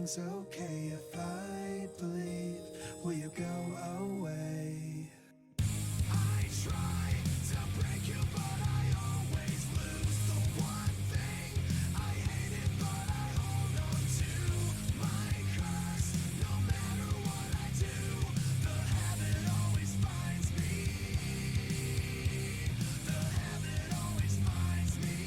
everything's okay if I believe? Will you go away? I try to break you, but I always lose. The one thing I hate it, but I hold on to my curse. No matter what I do, the habit always finds me. The habit always finds me.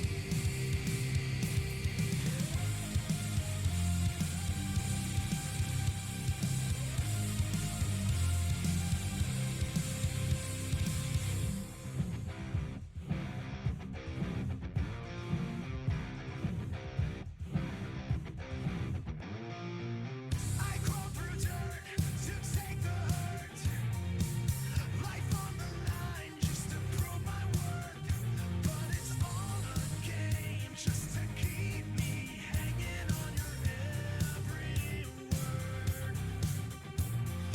I crawl through dirt to take the hurt. Life on the line just to prove my worth. But it's all a game just to keep me hanging on your every word.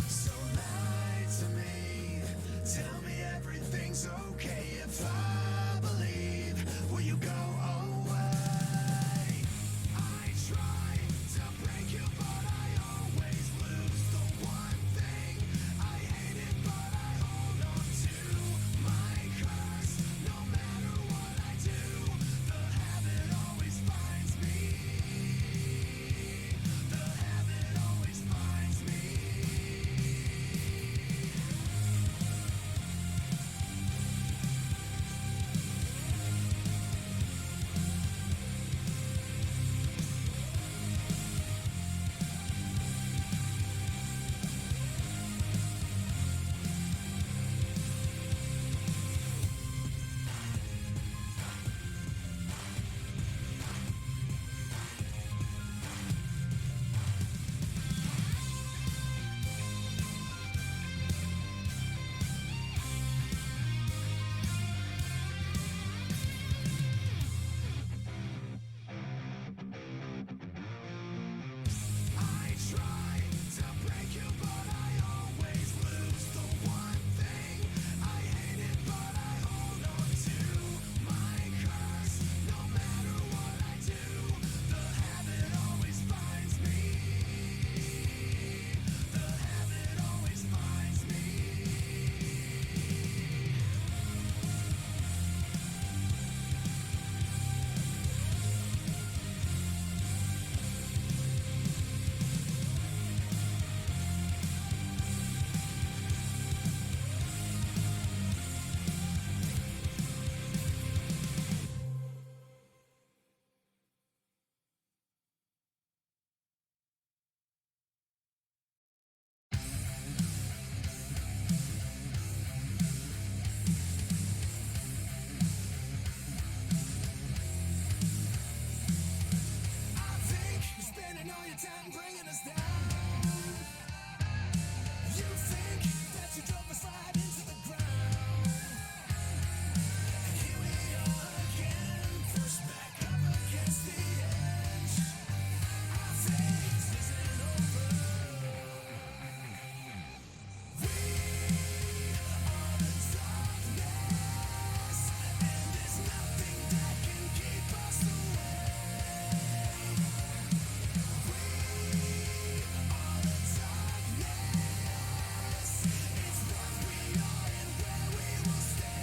So lie to me, tell me everything's okay if I believe. Will you go away? I try to break you, but I always lose. The one thing I hate it, but I hold on to my curse. No matter what I do, the habit always finds me. The habit always finds me. I try to break you, but I always lose. The one thing I hate it, but I hold on to my curse. No matter what I do, the habit always finds me. The habit always finds me. I think you're spending all your time bringing us down. You think that you drove us right into the ground. And here we are again, pushed back up against the edge. I think this isn't over. We are the darkness, and there's nothing that can keep us away. We are the darkness. It's what we are and where we will stay.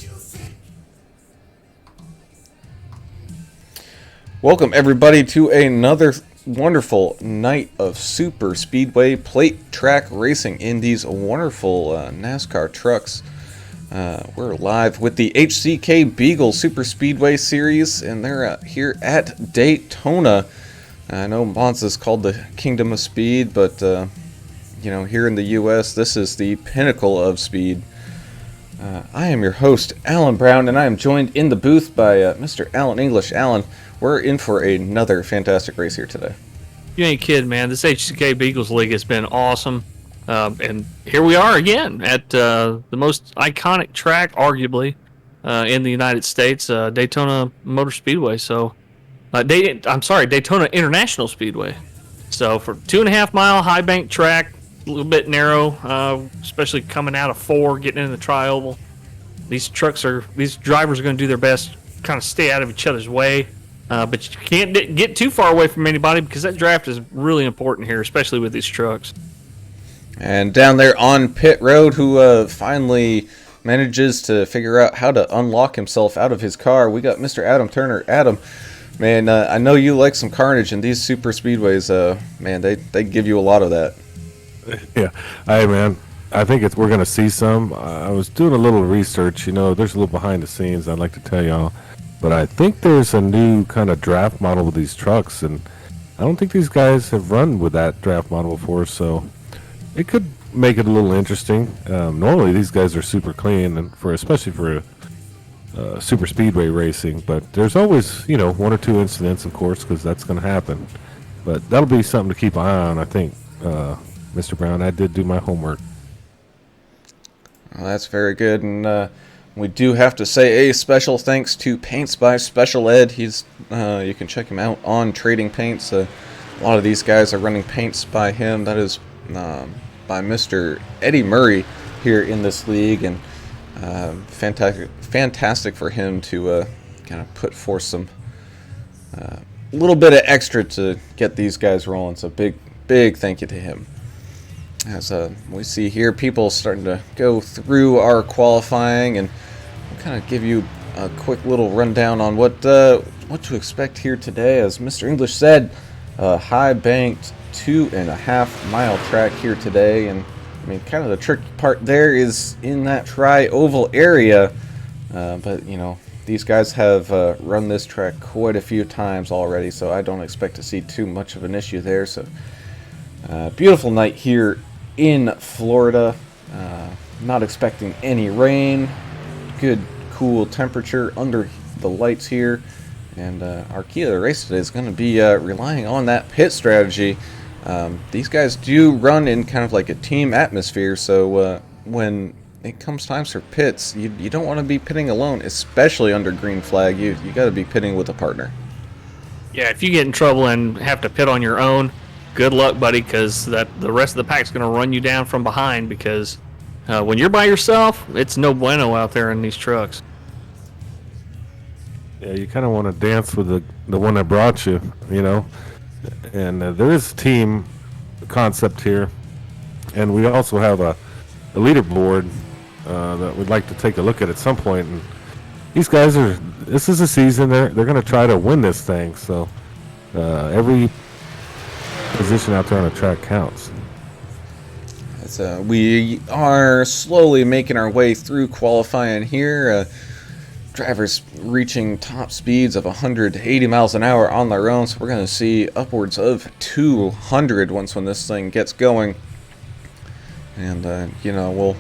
You think Welcome everybody to another wonderful night of Super Speedway plate track racing in these wonderful NASCAR trucks. We're live with the HCK Beagles Super Speedway series, and they're here at Daytona. I know Monza's called the Kingdom of Speed, but here in the U.S., this is the pinnacle of speed. I am your host, Alan Brown, and I am joined in the booth by Mr. Alan English. Alan, we're in for another fantastic race here today. You ain't kidding, man. This HCK Beagles League has been awesome. And here we are again at the most iconic track, arguably, in the United States, Daytona Motor Speedway. So, Daytona International Speedway. So, for 2.5 mile high bank track, a little bit narrow, especially coming out of 4, getting into the tri-oval. these drivers are going to do their best, kind of stay out of each other's way. But you can't get too far away from anybody because that draft is really important here, especially with these trucks. And down there on pit road, who finally manages to figure out how to unlock himself out of his car, we got Mr. Adam Turner. Adam, man, I know you like some carnage, and these super speedways, man, they give you a lot of that. Yeah, hey man, I think we're going to see some. I was doing a little research. There's a little behind the scenes I'd like to tell y'all, but I think there's a new kind of draft model with these trucks, and I don't think these guys have run with that draft model before, so it could make it a little interesting. Normally these guys are super clean, and especially for super speedway racing, but there's always one or two incidents, of course, because that's going to happen. But that'll be something to keep an eye on, I think. Mr. Brown, I did do my homework. Well, that's very good, and we do have to say a special thanks to Paints by Special Ed. He's you can check him out on Trading Paints. A lot of these guys are running paints by him. That is by Mr. Eddie Murray here in this league, and fantastic for him to kind of put forth some little bit of extra to get these guys rolling. So big thank you to him. As we see here, people starting to go through our qualifying, and we'll kind of give you a quick little rundown on what to expect here today. As Mr. English said, high banked 2.5 mile track here today, and I mean, kind of the tricky part there is in that tri-oval area, but these guys have run this track quite a few times already, so I don't expect to see too much of an issue there. So beautiful night here in Florida, not expecting any rain, good cool temperature under the lights here, and our key to the race today is going to be relying on that pit strategy. These guys do run in kind of like a team atmosphere, so when it comes times for pits, you don't want to be pitting alone, especially under green flag. You got to be pitting with a partner. Yeah, if you get in trouble and have to pit on your own, good luck, buddy, because the rest of the pack's going to run you down from behind, because when you're by yourself, it's no bueno out there in these trucks. Yeah, you kind of want to dance with the one that brought you, and there is a team concept here, and we also have a leaderboard that we'd like to take a look at some point. And these guys this is a season, they're going to try to win this thing, so every position out there on the track counts. We are slowly making our way through qualifying here. Drivers reaching top speeds of 180 miles an hour on their own, so we're going to see upwards of 200 when this thing gets going. And we'll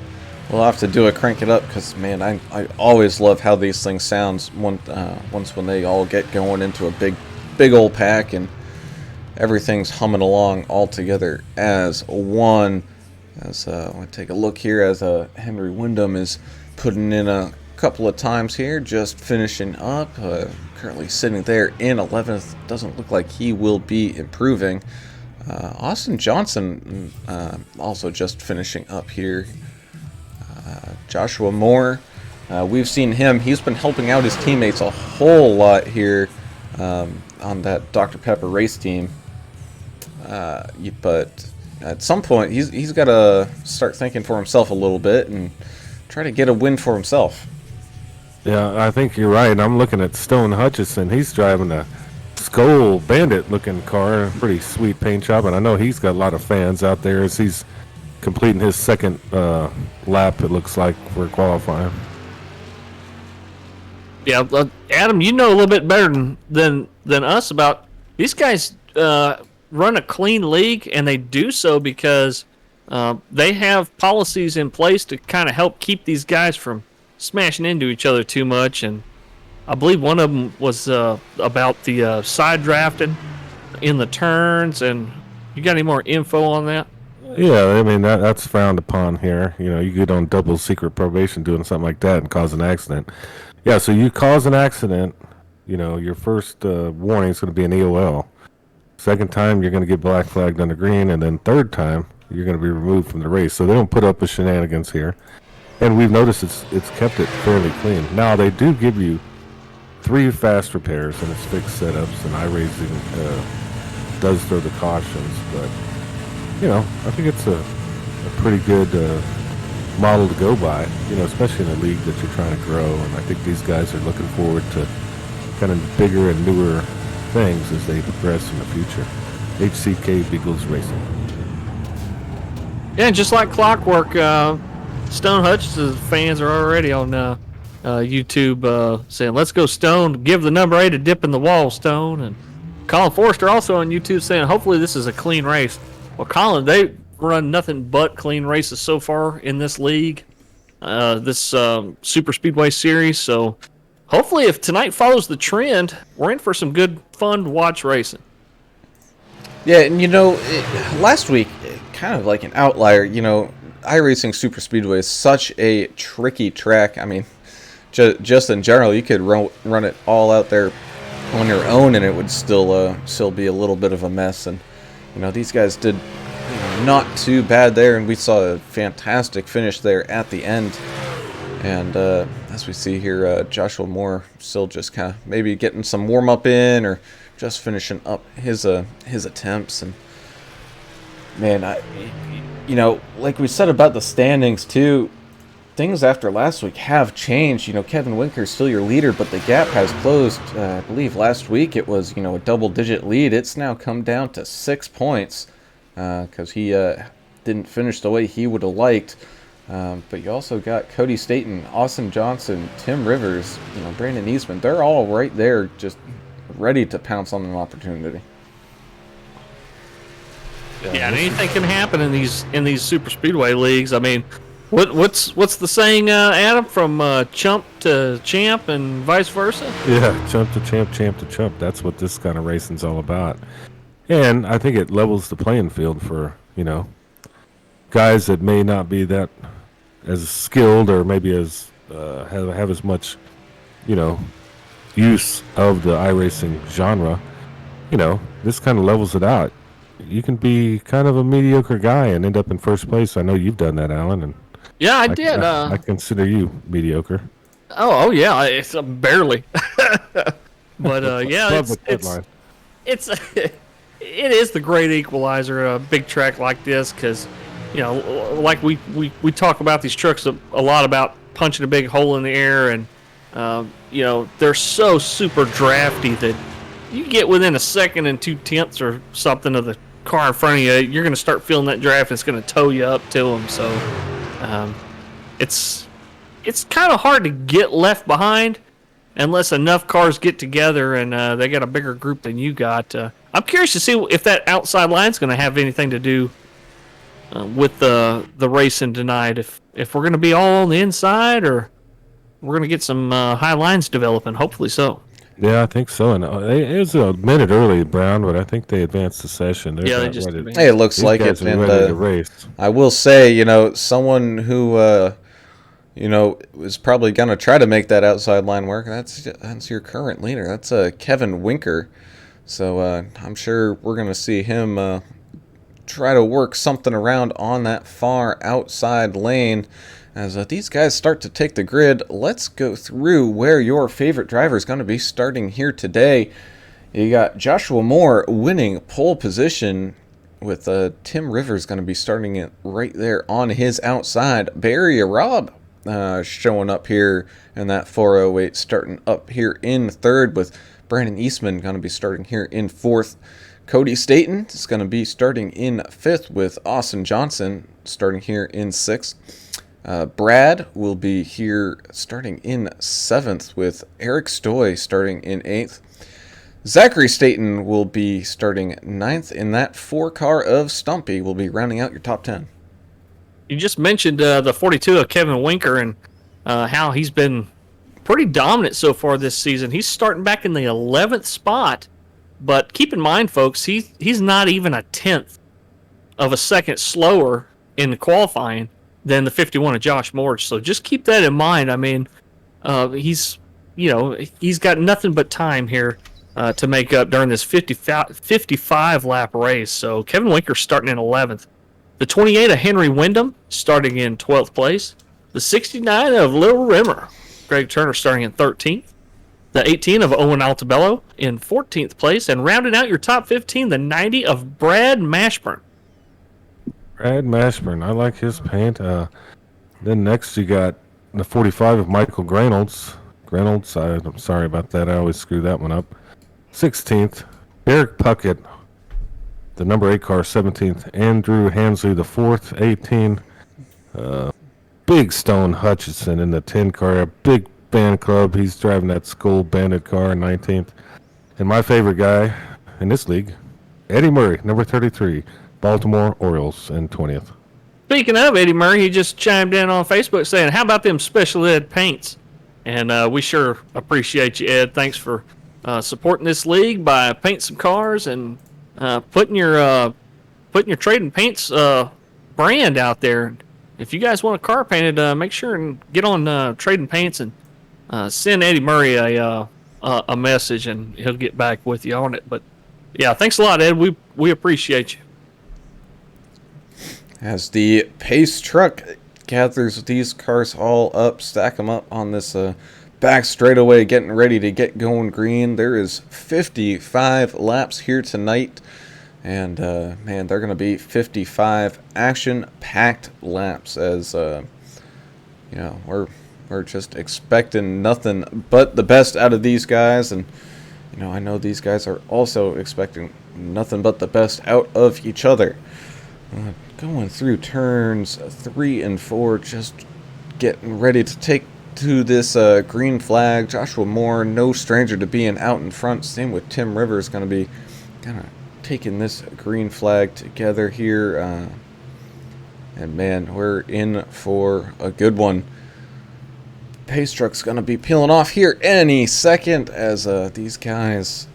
have to do a crank it up, because man, I always love how these things sound once when they all get going into a big old pack and everything's humming along all together as one. As we take a look here, as Henry Wyndham is putting in a couple of times here, just finishing up, currently sitting there in 11th. Doesn't look like he will be improving. Austin Johnson also just finishing up here. Joshua Moore, we've seen him, he's been helping out his teammates a whole lot here on that Dr. Pepper race team, but at some point he's got to start thinking for himself a little bit and try to get a win for himself. Yeah, I think you're right. I'm looking at Stone Hutchison. He's driving a Skull Bandit looking car, pretty sweet paint job, and I know he's got a lot of fans out there as he's completing his second lap, it looks like, for qualifying. Yeah, Adam, you know a little bit better than us about these guys. Run a clean league, and they do so because they have policies in place to kind of help keep these guys from smashing into each other too much. And I believe one of them was about the side drafting in the turns. And you got any more info on that? Yeah, I mean, that's frowned upon here. You get on double secret probation doing something like that and cause an accident. Yeah, so you cause an accident, your first warning is going to be an EOL. Second time, you're going to get black flagged under green, and then third time, you're going to be removed from the race. So they don't put up with shenanigans here. and we've noticed it's kept it fairly clean. Now they do give you 3 fast repairs, and it's fixed setups, and iRacing does throw the cautions, but I think it's a pretty good model to go by, especially in a league that you're trying to grow. And I think these guys are looking forward to kind of bigger and newer things as they progress in the future. HCK Beagles Racing. Yeah, just like clockwork, Stone Hutchins fans are already on YouTube saying, "Let's go, Stone. Give the number 8 a dip in the wall, Stone." And Colin Forrester also on YouTube saying, "Hopefully this is a clean race." Well, Colin, they run nothing but clean races so far in this league, this Super Speedway series. So hopefully, if tonight follows the trend, we're in for some good, fun to watch racing. Yeah, and last week, kind of like an outlier, iRacing Super Speedway is such a tricky track. I mean, just in general, you could run it all out there on your own, and it would still be a little bit of a mess. And these guys did not too bad there, and we saw a fantastic finish there at the end. And as we see here, Joshua Moore still just kind of maybe getting some warm up in, or just finishing up his attempts. And man, like we said about the standings too, things after last week have changed. Kevin Winker's still your leader, but the gap has closed. I believe last week it was a double-digit lead. It's now come down to 6 points because he didn't finish the way he would have liked. But you also got Cody Staten, Austin Johnson, Tim Rivers, Brandon Eastman. They're all right there, just ready to pounce on an opportunity. Yeah, and anything can happen in these Super Speedway leagues. I mean, what's the saying, Adam? From chump to champ and vice versa. Yeah, chump to champ, champ to chump. That's what this kind of racing's all about. And I think it levels the playing field for guys that may not be that as skilled, or maybe as have as much use of the iRacing genre. This kind of levels it out. You can be kind of a mediocre guy and end up in first place. I know you've done that, Alan. And yeah, I did. I consider you mediocre. Oh yeah, it's barely. But yeah, it's it is the great equalizer. A big track like this, because like we talk about these trucks a lot about punching a big hole in the air, and they're so super drafty that you get within a second and 2/10 or something of the car in front of you, you're going to start feeling that draft, and it's going to tow you up to them. So it's kind of hard to get left behind unless enough cars get together and they got a bigger group than you got. I'm curious to see if that outside line's going to have anything to do with the racing tonight. If we're going to be all on the inside, or we're going to get some high lines developing. Hopefully so. Yeah, I think so. And it was a minute early, Brown, but I think they advanced the session. Yeah, they just ready. Hey, it looks These like guys it. are And ready to race. I will say, someone who is probably going to try to make that outside line work. That's your current leader. That's Kevin Winker. So I'm sure we're going to see him try to work something around on that far outside lane. As these guys start to take the grid, let's go through where your favorite driver is going to be starting here today. You got Joshua Moore winning pole position, with Tim Rivers going to be starting it right there on his outside. Barry Robb showing up here in that 408, starting up here in third, with Brandon Eastman going to be starting here in fourth. Cody Staten is going to be starting in fifth, with Austin Johnson starting here in sixth. Brad will be here starting in seventh, with Eric Stoy starting in eighth. Zachary Staten will be starting ninth, in that 4-car of Stumpy will be rounding out your top 10. You just mentioned the 42 of Kevin Winker, and how he's been pretty dominant so far this season. He's starting back in the 11th spot, but keep in mind, folks, he's not even a 10th of a second slower in the qualifying than the 51 of Josh Moore. So just keep that in mind. I mean, he's got nothing but time here to make up during this 55 lap race. So Kevin Winker starting in 11th. The 28 of Henry Wyndham starting in 12th place. The 69 of Little Rimmer, Greg Turner starting in 13th. The 18 of Owen Altabello in 14th place. And rounding out your top 15, the 90 of Brad Mashburn. Brad Mashburn, I like his paint. Then next you got the 45 of Michael Reynolds. I'm sorry about that. I always screw that one up. 16th, Derek Puckett, the number 8 car, 17th. Andrew Hansley, the 4th, 18. Big Stone Hutchison in the 10 car, a big fan club. He's driving that Skull Bandit car, 19th. And my favorite guy in this league, Eddie Murray, number 33, Baltimore Orioles, in 20th. Speaking of Eddie Murray, he just chimed in on Facebook saying, how about them special ed paints? And we sure appreciate you, Ed. Thanks for supporting this league by painting some cars and putting your Trading Paints brand out there. If you guys want a car painted, make sure and get on Trading Paints and send Eddie Murray a message, and he'll get back with you on it. But yeah, thanks a lot, Ed. We appreciate you. As the pace truck gathers these cars all up, stack them up on this back straightaway, getting ready to get going green. There is 55 laps here tonight, and man, they're going to be 55 action-packed laps. As you know, we're just expecting nothing but the best out of these guys, and you know, I know these guys are also expecting nothing but the best out of each other. Going through turns 3 and 4, just getting ready to take to this green flag. Joshua Moore, no stranger to being out in front. Same with Tim Rivers, going to be kind of taking this green flag together here. And man, we're in for a good one. Pace truck's going to be peeling off here any second, as these guys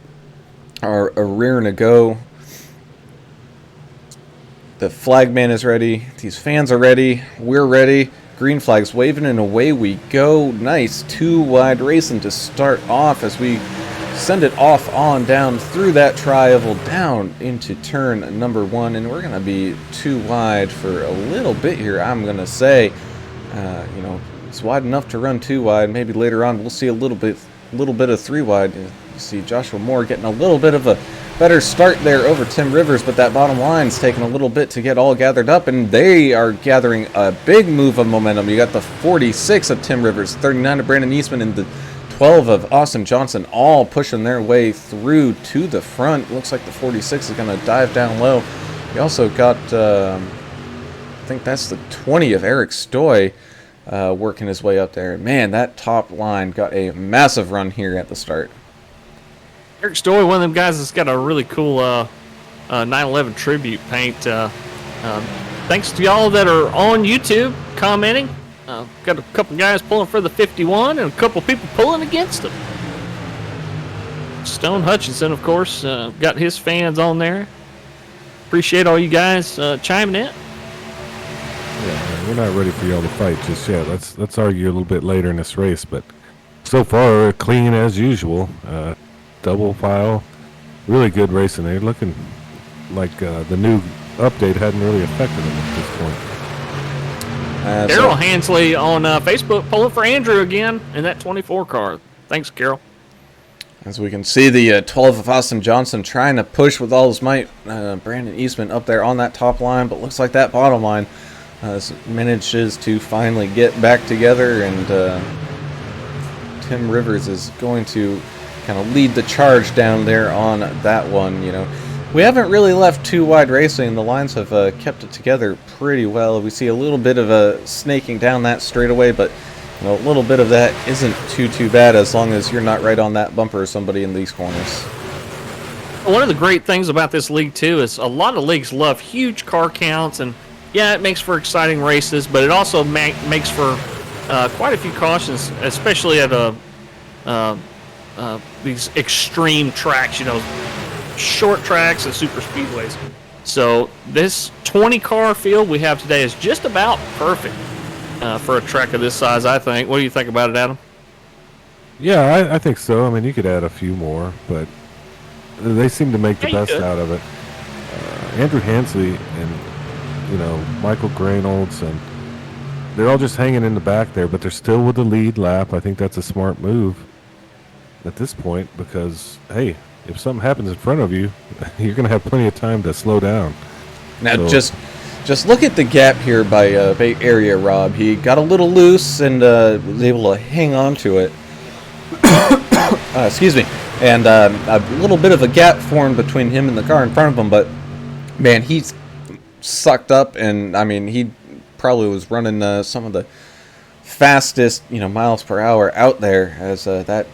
are rearing to go. The flagman is ready. These fans are ready. We're ready. Green flag's waving, and away we go. Nice 2-wide racing to start off as we send it off on down through that tri-oval down into turn number 1, and we're going to be 2 wide for a little bit here, I'm going to say. You know, it's wide enough to run 2 wide. Maybe later on we'll see a little bit of 3 wide. You see Joshua Moore getting a little bit of a better start there over Tim Rivers, but that bottom line's taking a little bit to get all gathered up, and they are gathering a big move of momentum. You got the 46 of Tim Rivers, 39 of Brandon Eastman, and the 12 of Austin Johnson, all pushing their way through to the front. Looks like the 46 is going to dive down low. You also got, I think that's the 20 of Eric Stoy working his way up there. Man, that top line got a massive run here at the start. Eric Story, one of them guys that's got a really cool 9/11 tribute paint. Thanks to y'all that are on YouTube commenting. Got a couple guys pulling for the 51 and a couple people pulling against them. Stone Hutchinson, of course, got his fans on there. Appreciate all you guys chiming in. Yeah, we're not ready for y'all to fight just yet. Let's argue a little bit later in this race, but so far clean as usual. Double file, really good racing. They're looking like the new update hadn't really affected them at this point. Carol Hansley on Facebook pulling for Andrew again in that 24 car. Thanks, Carol. As we can see, the 12 of Austin Johnson trying to push with all his might. Brandon Eastman up there on that top line, but looks like that bottom line manages to finally get back together, and Tim Rivers is going to kind of lead the charge down there on that one. You know, we haven't really left 2 wide racing. The lines have kept it together pretty well. We see a little bit of a snaking down that straightaway, but you know, a little bit of that isn't too bad as long as you're not right on that bumper of somebody in these corners. One of the great things about this league too is a lot of leagues love huge car counts, and yeah, it makes for exciting races, but it also makes for quite a few cautions, especially at these extreme tracks, you know, short tracks and super speedways. So this 20-car field we have today is just about perfect for a track of this size, I think. What do you think about it, Adam? Yeah, I think so. I mean, you could add a few more, but they seem to make the best out of it. Andrew Hansley and, you know, Michael Reynolds and, they're all just hanging in the back there, but they're still with the lead lap. I think that's a smart move at this point because, hey, if something happens in front of you, you're going to have plenty of time to slow down. Now, So- just look at the gap here by Bay Area Rob. He got a little loose and was able to hang on to it. Excuse me. And a little bit of a gap formed between him and the car in front of him, but man, he's sucked up, and I mean, he probably was running some of the fastest, miles per hour out there as that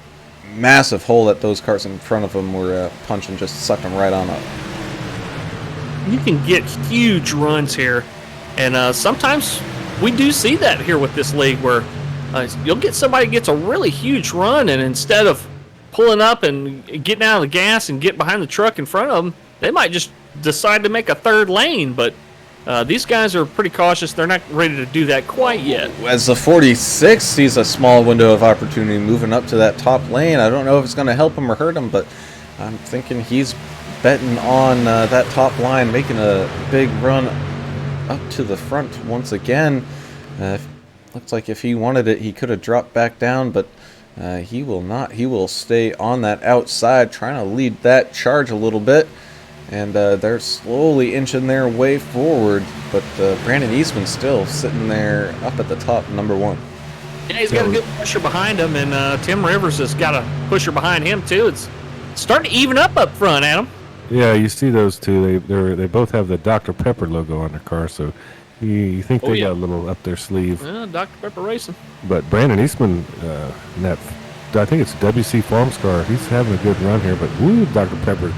massive hole that those cars in front of him were punching just sucked him right on up. You can get huge runs here, and sometimes we do see that here with this league where you'll get somebody gets a really huge run, and instead of pulling up and getting out of the gas and get behind the truck in front of them, they might just decide to make a third lane. But these guys are pretty cautious. They're not ready to do that quite yet. As the 46 sees a small window of opportunity moving up to that top lane, I don't know if it's going to help him or hurt him, but I'm thinking he's betting on that top line, making a big run up to the front once again. Looks like if he wanted it, he could have dropped back down, but he will not. He will stay on that outside, trying to lead that charge a little bit. And they're slowly inching their way forward, but Brandon Eastman still sitting there up at the top, number one. Yeah, he's got a good pusher behind him, and Tim Rivers has got a pusher behind him too. It's starting to even up front, Adam. Yeah, you see those two. They both have the Dr. Pepper logo on their car, so you think they got a little up their sleeve. Dr. Pepper Racing. But Brandon Eastman, I think it's WC Farms car. He's having a good run here, but woo, Dr. Pepper.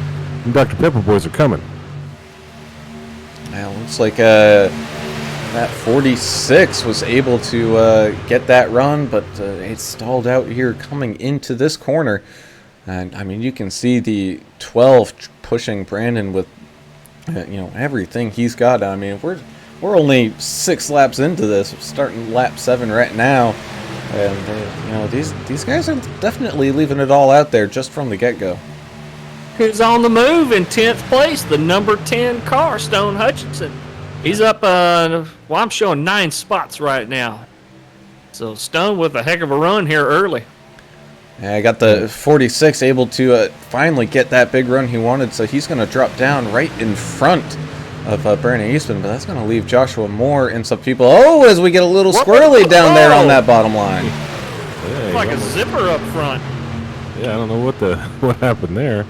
And Dr. Pepper boys are coming. Now, looks like that 46 was able to get that run, but it stalled out here coming into this corner. And I mean, you can see the 12 pushing Brandon with everything he's got. I mean, we're only 6 laps into this, starting lap 7 right now, and these guys are definitely leaving it all out there just from the get-go. Who's on the move in 10th place? The number 10 car, Stone Hutchinson. He's up, I'm showing 9 spots right now. So Stone with a heck of a run here early. Yeah, I got the 46 able to finally get that big run he wanted, so he's going to drop down right in front of Brandon Eastman, but that's going to leave Joshua Moore and some people. Oh, as we get a little squirrely down there on that bottom line. Yeah, It's like a zipper up front. Yeah, I don't know what happened there,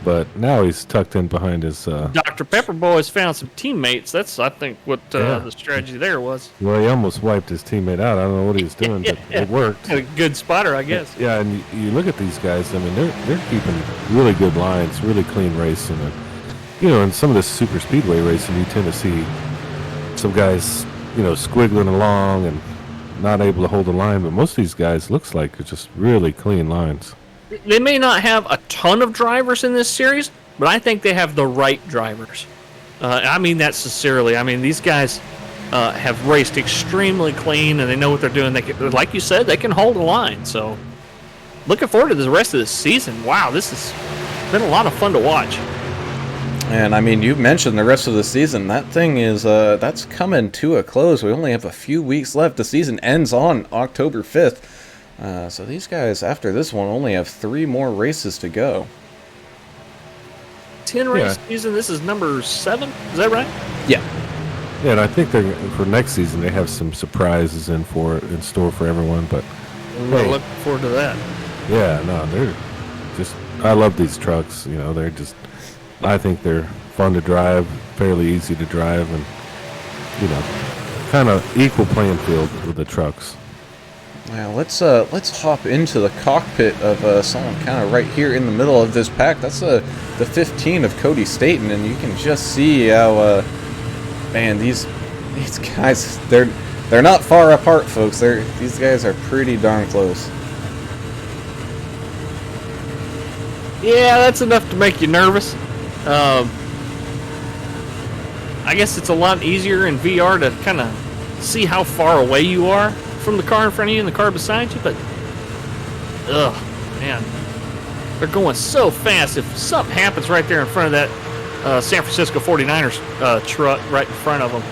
but now he's tucked in behind his. Dr. Pepper Boys found some teammates. That's, I think, what the strategy there was. Well, he almost wiped his teammate out. I don't know what he was doing, but it worked. A good spotter, I guess. Yeah, and you look at these guys. I mean, they're keeping really good lines, really clean racing. And, in some of this super speedway racing, you tend to see some guys, squiggling along and not able to hold the line. But most of these guys looks like it's just really clean lines. They may not have a ton of drivers in this series, but I think they have the right drivers. I mean that sincerely. I mean, these guys have raced extremely clean, and they know what they're doing. They can, like you said, they can hold a line. So, looking forward to the rest of the season. Wow, this has been a lot of fun to watch. And I mean, you mentioned the rest of the season. That thing is that's coming to a close. We only have a few weeks left. The season ends on October 5th. So these guys, after this one, only have 3 more races to go. 10 race season. This is number 7. Is that right? Yeah. Yeah, and I think for next season they have some surprises in store for everyone. But We're looking forward to that. yeah, no, they're just. I love these trucks. They're just. I think they're fun to drive, fairly easy to drive, and kind of equal playing field with the trucks. Now let's hop into the cockpit of someone kind of right here in the middle of this pack. That's the 15 of Cody Staten, and you can just see how man, these guys, they're not far apart, folks. These guys are pretty darn close. Yeah, that's enough to make you nervous. I guess it's a lot easier in VR to kind of see how far away you are from the car in front of you and the car beside you, but man, they're going so fast. If something happens right there in front of that San Francisco 49ers truck right in front of them,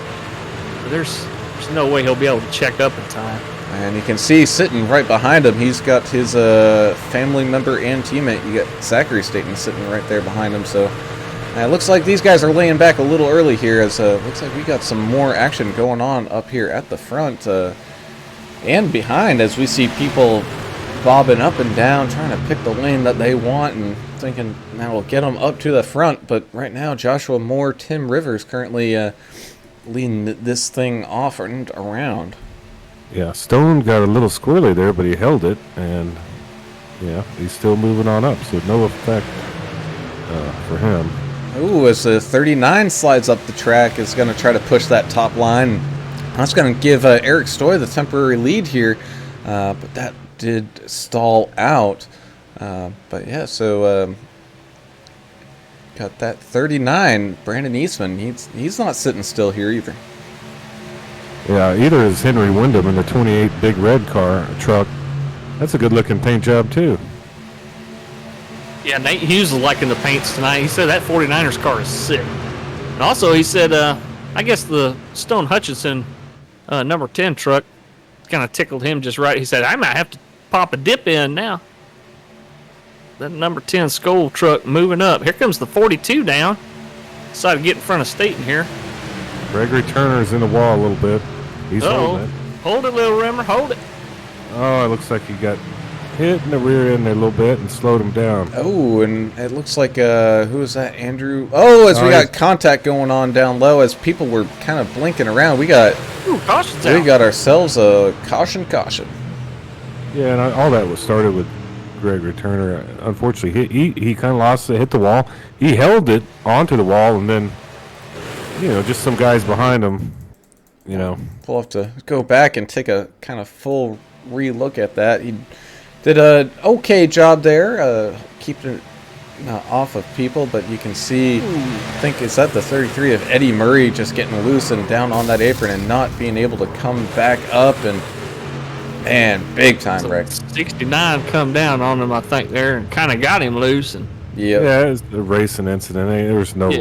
there's There's no way he'll be able to check up in time. And you can see sitting right behind him, he's got his family member and teammate. You got Zachary Staten sitting right there behind him. So it looks like these guys are laying back a little early here, as looks like we got some more action going on up here at the front and behind, as we see people bobbing up and down, trying to pick the lane that they want and thinking, now we'll get them up to the front. But right now, Joshua Moore, Tim Rivers currently leading this thing off and around. Yeah, Stone got a little squirrely there, but he held it, and yeah, he's still moving on up, so no effect for him. Ooh, as the 39 slides up the track, is going to try to push that top line. That's going to give Eric Stoy the temporary lead here, but that did stall out. But yeah, so got that 39, Brandon Eastman. He's not sitting still here either. Yeah, either is Henry Wyndham in the 28 big red truck. That's a good-looking paint job, too. Yeah, Nate Hughes is liking the paints tonight. He said that 49ers car is sick. And also, he said, I guess the Stone Hutchinson number 10 truck kind of tickled him just right. He said, I might have to pop a dip in now. That number 10 Skoll truck moving up. Here comes the 42 down. Decided to get in front of Staten here. Gregory Turner's in the wall a little bit. He's holding it. Hold it, little Rimmer. Hold it. Oh, it looks like he got hit in the rear end there a little bit and slowed him down. Oh, and it looks like, who is that, Andrew? Oh, as we got contact going on down low, as people were kind of blinking around, we got ourselves a caution. Yeah, and all that was started with Gregory Turner. Unfortunately, he kind of lost it, hit the wall. He held it onto the wall, and then, just some guys behind him, We'll have to go back and take a kind of full re-look at that. He did an okay job there, keeping it off of people, but you can see, I think, is that the 33 of Eddie Murray just getting loose and down on that apron and not being able to come back up, and man, big time wreck. 69 come down on him, I think, there, and kind of got him loose. And yeah, it was a racing incident. There was no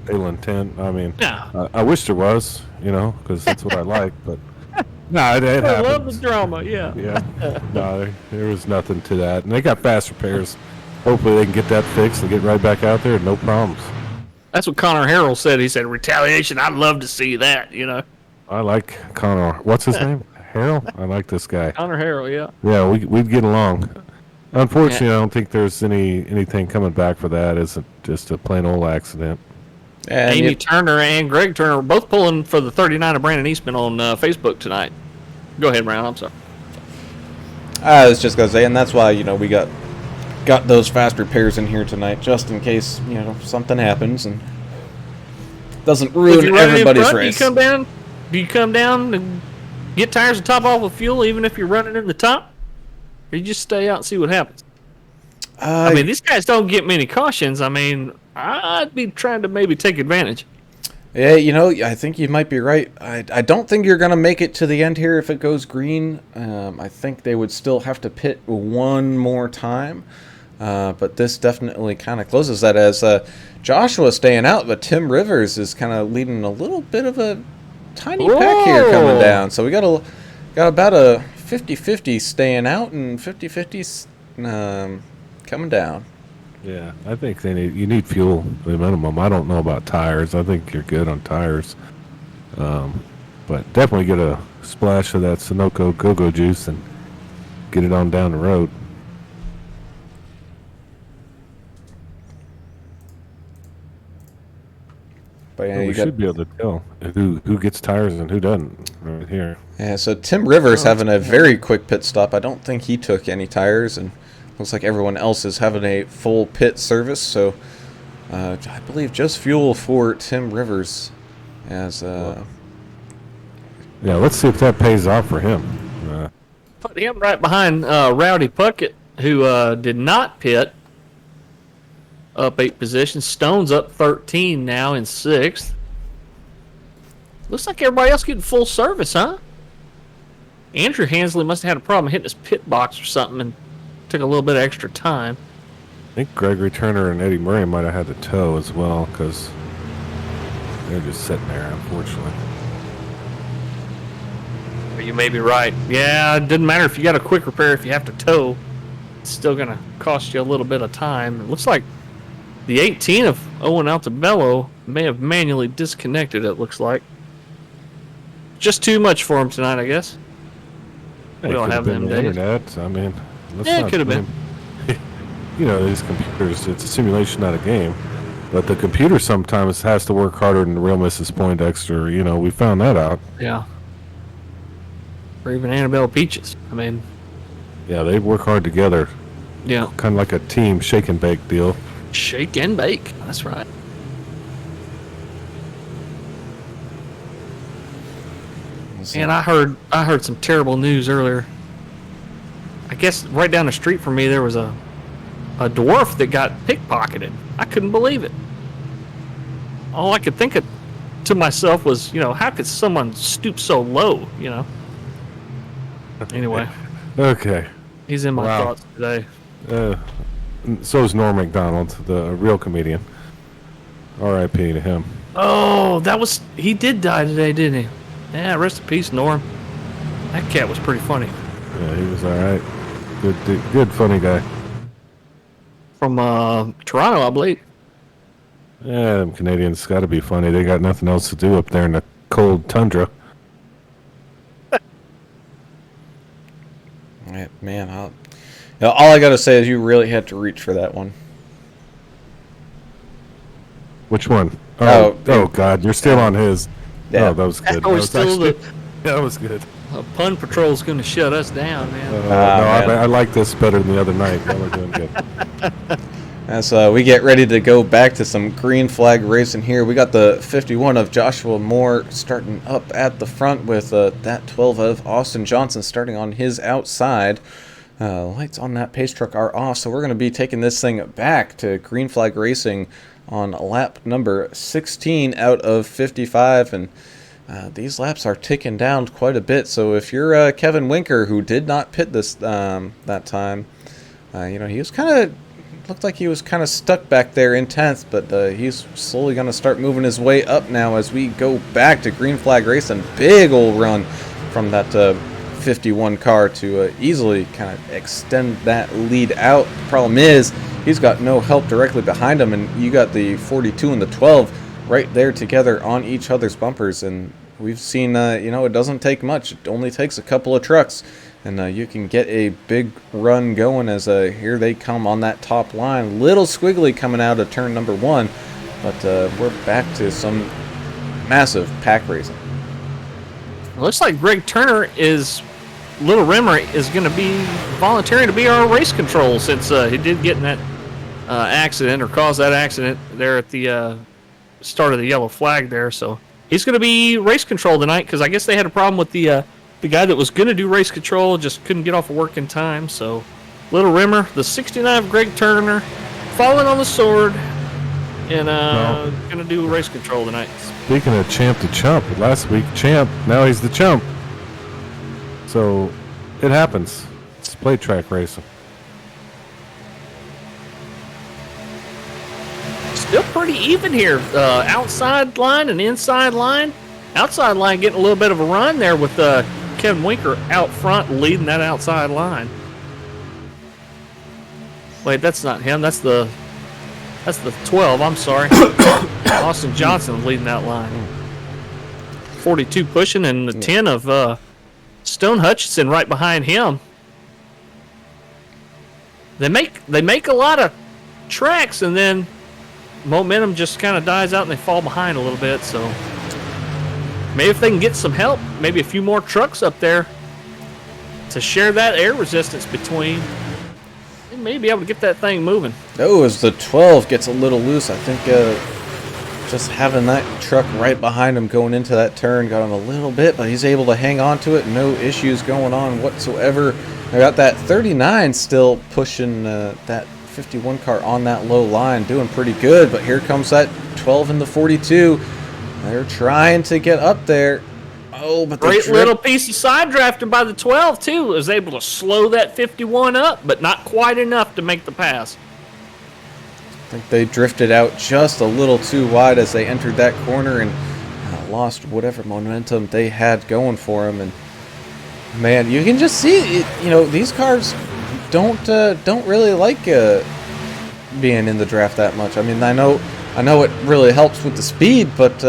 ill intent. I mean, I wish there was, because that's what I like, but no, it happens. I love the drama, yeah. No, there was nothing to that. And they got fast repairs. Hopefully they can get that fixed and get right back out there, no problems. That's what Connor Harrell said. He said, retaliation, I'd love to see that, I like Connor. What's his name? Harrell? I like this guy. Connor Harrell, yeah. Yeah, we'd get along. Unfortunately, I don't think there's anything coming back for that. It's just a plain old accident. And Amy Turner and Greg Turner were both pulling for the 39 of Brandon Eastman on Facebook tonight. Go ahead, Brown. I'm sorry. I was just going to say, and that's why, we got those fast repairs in here tonight, just in case, something happens and doesn't ruin everybody's race. Do you come down and get tires and top off with fuel even if you're running in the top? Or you just stay out and see what happens? I mean, these guys don't get many cautions. I mean, I'd be trying to maybe take advantage. Yeah, I think you might be right. I don't think you're going to make it to the end here if it goes green. I think they would still have to pit one more time. But this definitely kind of closes that, as Joshua staying out, but Tim Rivers is kind of leading a little bit of a tiny pack here coming down. So we got about a 50-50 staying out and 50-50 coming down. Yeah, I think you need fuel at a minimum. I don't know about tires. I think you're good on tires. But definitely get a splash of that Sunoco Go-Go juice and get it on down the road. But yeah, we should be able to tell who gets tires and who doesn't right here. Yeah, so Tim Rivers having a very quick pit stop. I don't think he took any tires, and looks like everyone else is having a full pit service. So I believe just fuel for Tim Rivers. As yeah, let's see if that pays off for him. Put him right behind Rowdy Puckett, who did not pit. Up 8 positions. Stone's up 13 now in 6th. Looks like everybody else getting full service, huh? Andrew Hansley must have had a problem hitting his pit box or something and took a little bit of extra time. I think Gregory Turner and Eddie Murray might have had the tow as well, because they're just sitting there, unfortunately. You may be right. Yeah, it doesn't matter if you got a quick repair. If you have to tow, it's still going to cost you a little bit of time. It looks like the 18 of Owen Altobello may have manually disconnected, it looks like. Just too much for him tonight, I guess. It We don't could have been them the days. internet. I mean, let's Yeah, it not could have been. blame- You know, these computers, it's a simulation, not a game. But the computer sometimes has to work harder than the real Mrs. Poindexter. You know, we found that out. Yeah. Or even Annabelle Peaches. I mean, Yeah, they work hard together. yeah. Kind of like a team shake and bake deal. Shake and bake. That's right. And I heard some terrible news earlier. I guess right down the street from me there was a dwarf that got pickpocketed. I couldn't believe it. All I could think of to myself was, how could someone stoop so low, Anyway, Okay. he's in my Wow. thoughts today. So is Norm MacDonald, the real comedian. R.I.P. to him. Oh, he did die today, didn't he? Yeah, rest in peace, Norm. That cat was pretty funny. Yeah, he was all right. Good, funny guy. From Toronto, I believe. Yeah, them Canadians got to be funny. They got nothing else to do up there in the cold tundra. Yeah, man, all I gotta say is you really had to reach for that one. Which one? Oh, Oh God, you're still on his. Yeah. Oh, that was good. Oh, we're That was still actually- that was good. Pun Patrol's going to shut us down, man. No, man. I like this better than the other night. Y'all are doing good. As we get ready to go back to some green flag racing here, we got the 51 of Joshua Moore starting up at the front with that 12 of Austin Johnson starting on his outside. Lights on that pace truck are off, so we're going to be taking this thing back to green flag racing on lap number 16 out of 55, and these laps are ticking down quite a bit. So if you're Kevin Winker, who did not pit this that time, he was looked like he was kind of stuck back there in 10th, but he's slowly going to start moving his way up now as we go back to green flag racing. Big old run from that 51 car to easily kind of extend that lead out. The problem is he's got no help directly behind him, and you got the 42 and the 12 right there together on each other's bumpers. And we've seen, it doesn't take much. It only takes a couple of trucks, and you can get a big run going as here they come on that top line. Little squiggly coming out of turn number 1, but we're back to some massive pack racing. It looks like Greg Turner Little Rimmer is going to be volunteering to be our race control since he did get in that accident or caused that accident there at the start of the yellow flag there. So he's going to be race control tonight because I guess they had a problem with the guy that was going to do race control, just couldn't get off of work in time. So Little Rimmer, the 69 of Greg Turner, falling on the sword and going to do race control tonight. Speaking of champ to chump, last week champ, now he's the chump. So it happens. It's plate track racing. Still pretty even here. Outside line and inside line. Outside line getting a little bit of a run there with Kevin Winker out front leading that outside line. Wait, that's not him. That's the 12. I'm sorry. Austin Johnson leading that line. 42 pushing and the 10 of Stone Hutchinson right behind him. They make a lot of tracks and then momentum just kind of dies out and they fall behind a little bit. So maybe if they can get some help, maybe a few more trucks up there to share that air resistance between, they may be able to get that thing moving. Oh, as the 12 gets a little loose, I think just having that truck right behind him going into that turn got him a little bit, but he's able to hang on to it. No issues going on whatsoever. I got that 39 still pushing that 51 car on that low line, doing pretty good, but here comes that 12 and the 42. They're trying to get up there. Oh, but Great little piece of side drafting by the 12 too. Was able to slow that 51 up, but not quite enough to make the pass. I think they drifted out just a little too wide as they entered that corner and lost whatever momentum they had going for them. And Man, you can just see it, these cars don't really like being in the draft that much. I mean, I know it really helps with the speed, but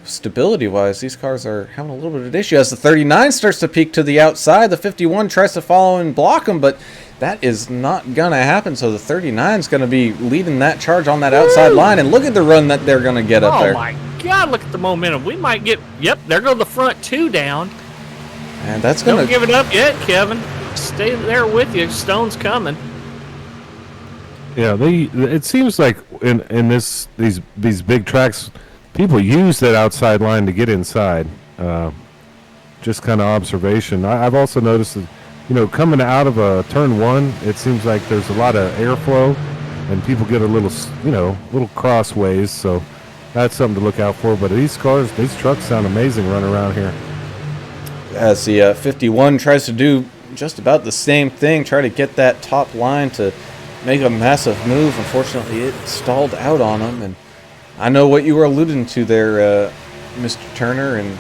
stability-wise, these cars are having a little bit of an issue. As the 39 starts to peek to the outside, the 51 tries to follow and block him, but that is not going to happen. So the 39 is going to be leading that charge on that outside line, and look at the run that they're going to get up there. Oh, my God, look at the momentum. We might get, yep, there go the front two down. And that's going to... Don't give it up yet, Kevin. Stay there with you. Stone's coming. Yeah, it seems like in these big tracks, people use that outside line to get inside. Just kind of observation. I've also noticed that, coming out of a turn one, it seems like there's a lot of airflow, and people get a little, little crossways. So that's something to look out for. But these trucks sound amazing running around here. As the 51 tries to do just about the same thing, try to get that top line to make a massive move. Unfortunately, it stalled out on him, and I know what you were alluding to there, Mr. Turner, and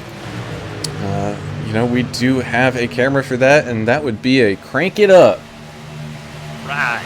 we do have a camera for that, and that would be a crank it up. Right.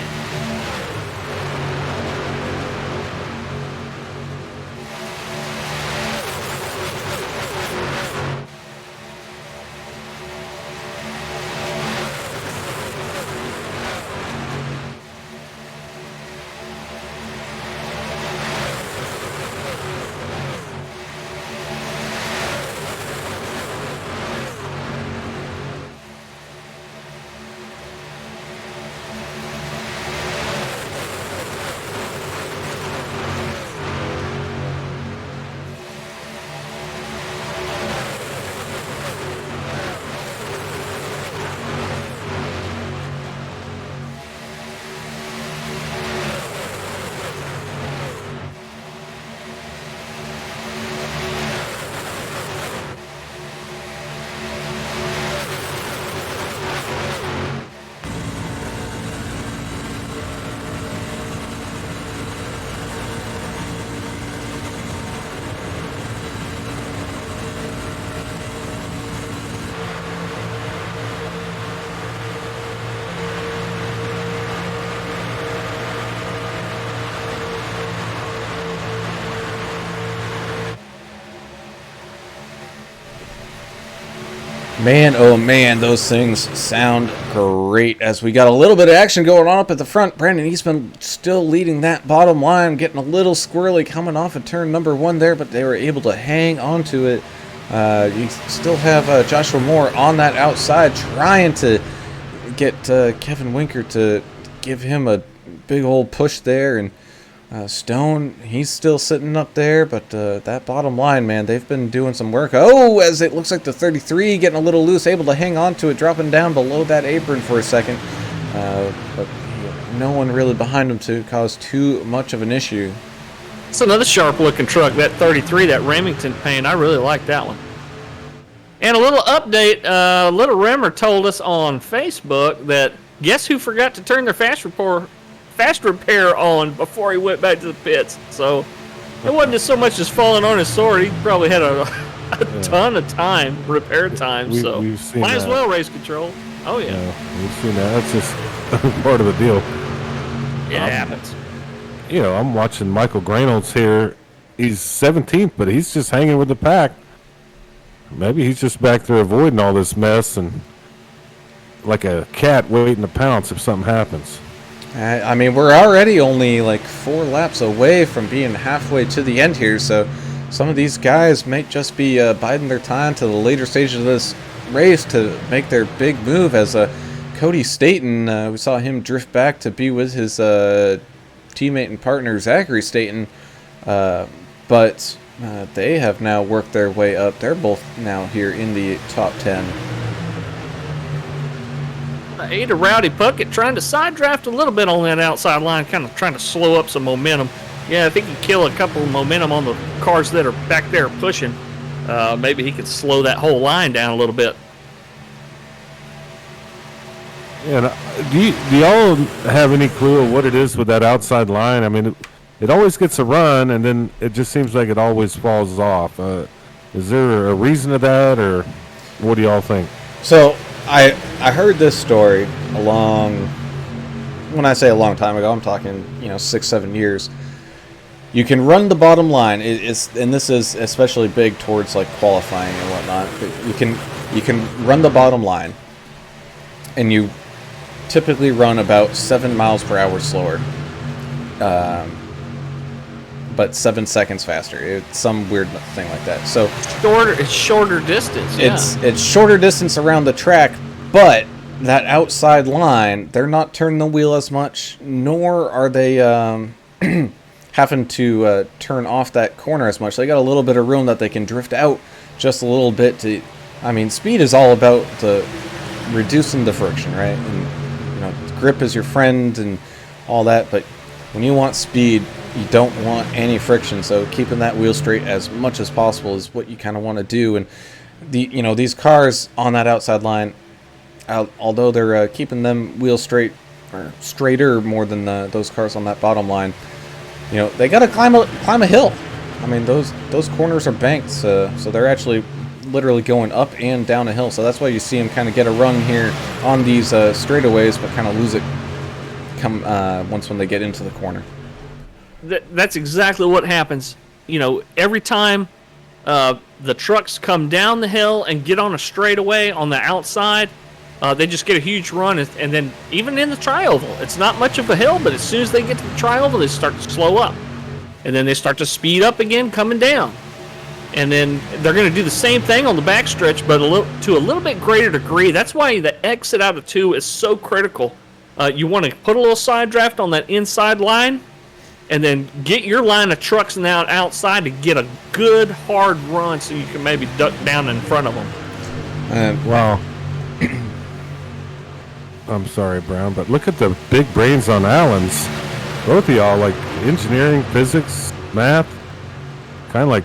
Man, oh man, those things sound great. As we got a little bit of action going on up at the front, Brandon Eastman still leading that bottom line, getting a little squirrely coming off of turn number one there, but they were able to hang on to it. You still have Joshua Moore on that outside trying to get Kevin Winker to give him a big old push there, and Stone, he's still sitting up there, but that bottom line, man, they've been doing some work. Oh, as it looks like the 33 getting a little loose, able to hang on to it, dropping down below that apron for a second. But no one really behind him to cause too much of an issue. It's another sharp-looking truck, that 33, that Remington paint. I really like that one. And a little update, Little Rimmer told us on Facebook that guess who forgot to turn their fast repair on before he went back to the pits. So it wasn't just so much as falling on his sword. He probably had a ton of time, repair time. We've seen might as that. well race control. Oh, yeah. We've seen that. That's just part of the deal. Yeah, it happens. I'm watching Michael Granholz here. He's 17th, but he's just hanging with the pack. Maybe he's just back there avoiding all this mess and like a cat waiting to pounce if something happens. I mean, we're already only like 4 laps away from being halfway to the end here, so some of these guys might just be biding their time to the later stages of this race to make their big move. As Cody Staten, we saw him drift back to be with his teammate and partner Zachary Staten, but they have now worked their way up. They're both now here in the top 10. Ada Rowdy Puckett trying to side draft a little bit on that outside line, kind of trying to slow up some momentum. Yeah, if he can kill a couple of momentum on the cars that are back there pushing, maybe he could slow that whole line down a little bit. Yeah, do y'all have any clue of what it is with that outside line? I mean, it always gets a run, and then it just seems like it always falls off. Is there a reason to that, or what do y'all think? So I heard this story when I say a long time ago, I'm talking 6-7 years. You can run the bottom line. And this is especially big towards like qualifying and whatnot. But you can run the bottom line, and you typically run about 7 miles per hour slower, but 7 seconds faster. It's some weird thing like that. So It's shorter distance. Yeah. it's shorter distance around the track, but that outside line, they're not turning the wheel as much, nor are they having to turn off that corner as much. They got a little bit of room that they can drift out just a little bit. Speed is all about reducing the friction, right? And grip is your friend and all that, but when you want speed, you don't want any friction. So keeping that wheel straight as much as possible is what you kind of want to do. And these cars on that outside line, although they're keeping them wheel straight or straighter more than those cars on that bottom line, they got to climb a hill. I mean, those corners are banked, so they're actually literally going up and down a hill. So that's why you see them kind of get a run here on these straightaways, but kind of lose it when they get into the corner. That's exactly what happens. Every time the trucks come down the hill and get on a straightaway on the outside, they just get a huge run. And then even in the tri-oval, it's not much of a hill, but as soon as they get to the tri-oval, they start to slow up. And then they start to speed up again, coming down. And then they're going to do the same thing on the backstretch, but to a little bit greater degree. That's why the exit out of 2 is so critical. You want to put a little side draft on that inside line, and then get your line of trucks now outside to get a good hard run so you can maybe duck down in front of them. Wow. I'm sorry, Brown, but look at the big brains on Allen's. Both of y'all, like engineering, physics, math, kind of like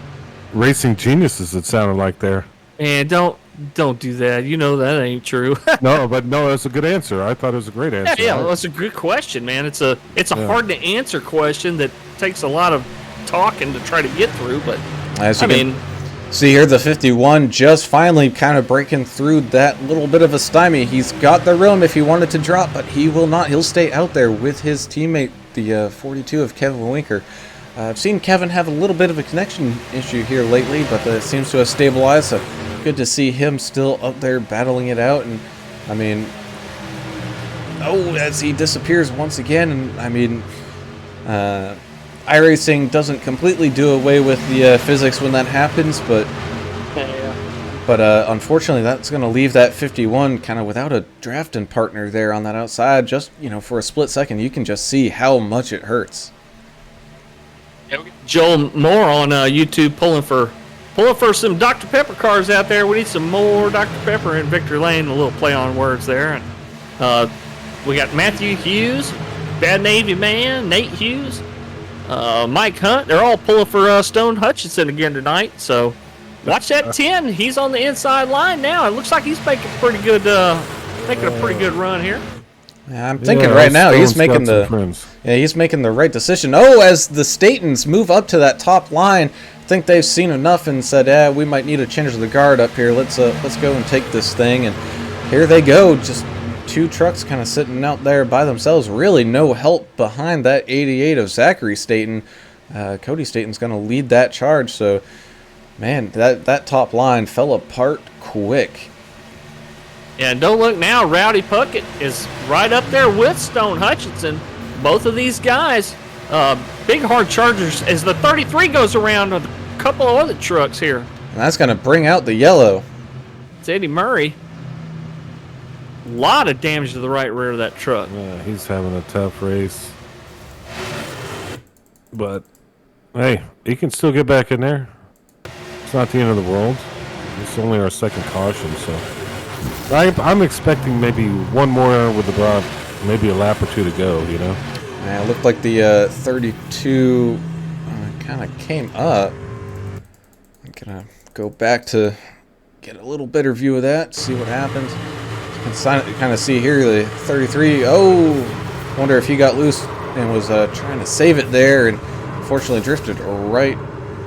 racing geniuses, it sounded like there. And don't do that. That ain't true. No, that's a good answer. I thought it was a great answer. Yeah, well, it's a good question, man. It's a hard to answer question that takes a lot of talking to try to get through. But see here, the 51 just finally kind of breaking through that little bit of a stymie. He's got the room if he wanted to drop, but he will not. He'll stay out there with his teammate, the 42 of Kevin Winker. I've seen Kevin have a little bit of a connection issue here lately, but it seems to have stabilized. So good to see him still up there battling it out. And as he disappears once again, and iRacing doesn't completely do away with the physics when that happens, but unfortunately that's going to leave that 51 kind of without a drafting partner there on that outside. Just for a split second, you can just see how much it hurts. Joel Moore on YouTube pulling for some Dr. Pepper cars out there. We need some more Dr. Pepper in Victory Lane. A little play on words there. And we got Matthew Hughes, Bad Navy Man, Nate Hughes, Mike Hunt. They're all pulling for Stone Hutchinson again tonight. So watch that 10. He's on the inside line now. It looks like he's making a pretty good run here. Yeah, I'm thinking right now he's making the right decision. As the Statons move up to that top line, I think they've seen enough and said, we might need a change of the guard up here. Let's go and take this thing. And here they go, just 2 trucks kind of sitting out there by themselves. Really no help behind that 88 of Zachary Staton. Cody Staton's going to lead that charge. So, man, that top line fell apart quick. And don't look now, Rowdy Puckett is right up there with Stone Hutchinson. Both of these guys, big hard chargers as the 33 goes around with a couple of other trucks here. And that's going to bring out the yellow. It's Eddie Murray. A lot of damage to the right rear of that truck. Yeah, he's having a tough race. But, hey, he can still get back in there. It's not the end of the world. It's only our second caution, so... I'm expecting maybe one more with the Brock, maybe a lap or 2 to go, Yeah, it looked like the 32 kind of came up. I'm going to go back to get a little better view of that, see what happens. You can kind of see here the 33. Wonder if he got loose and was trying to save it there, and unfortunately drifted right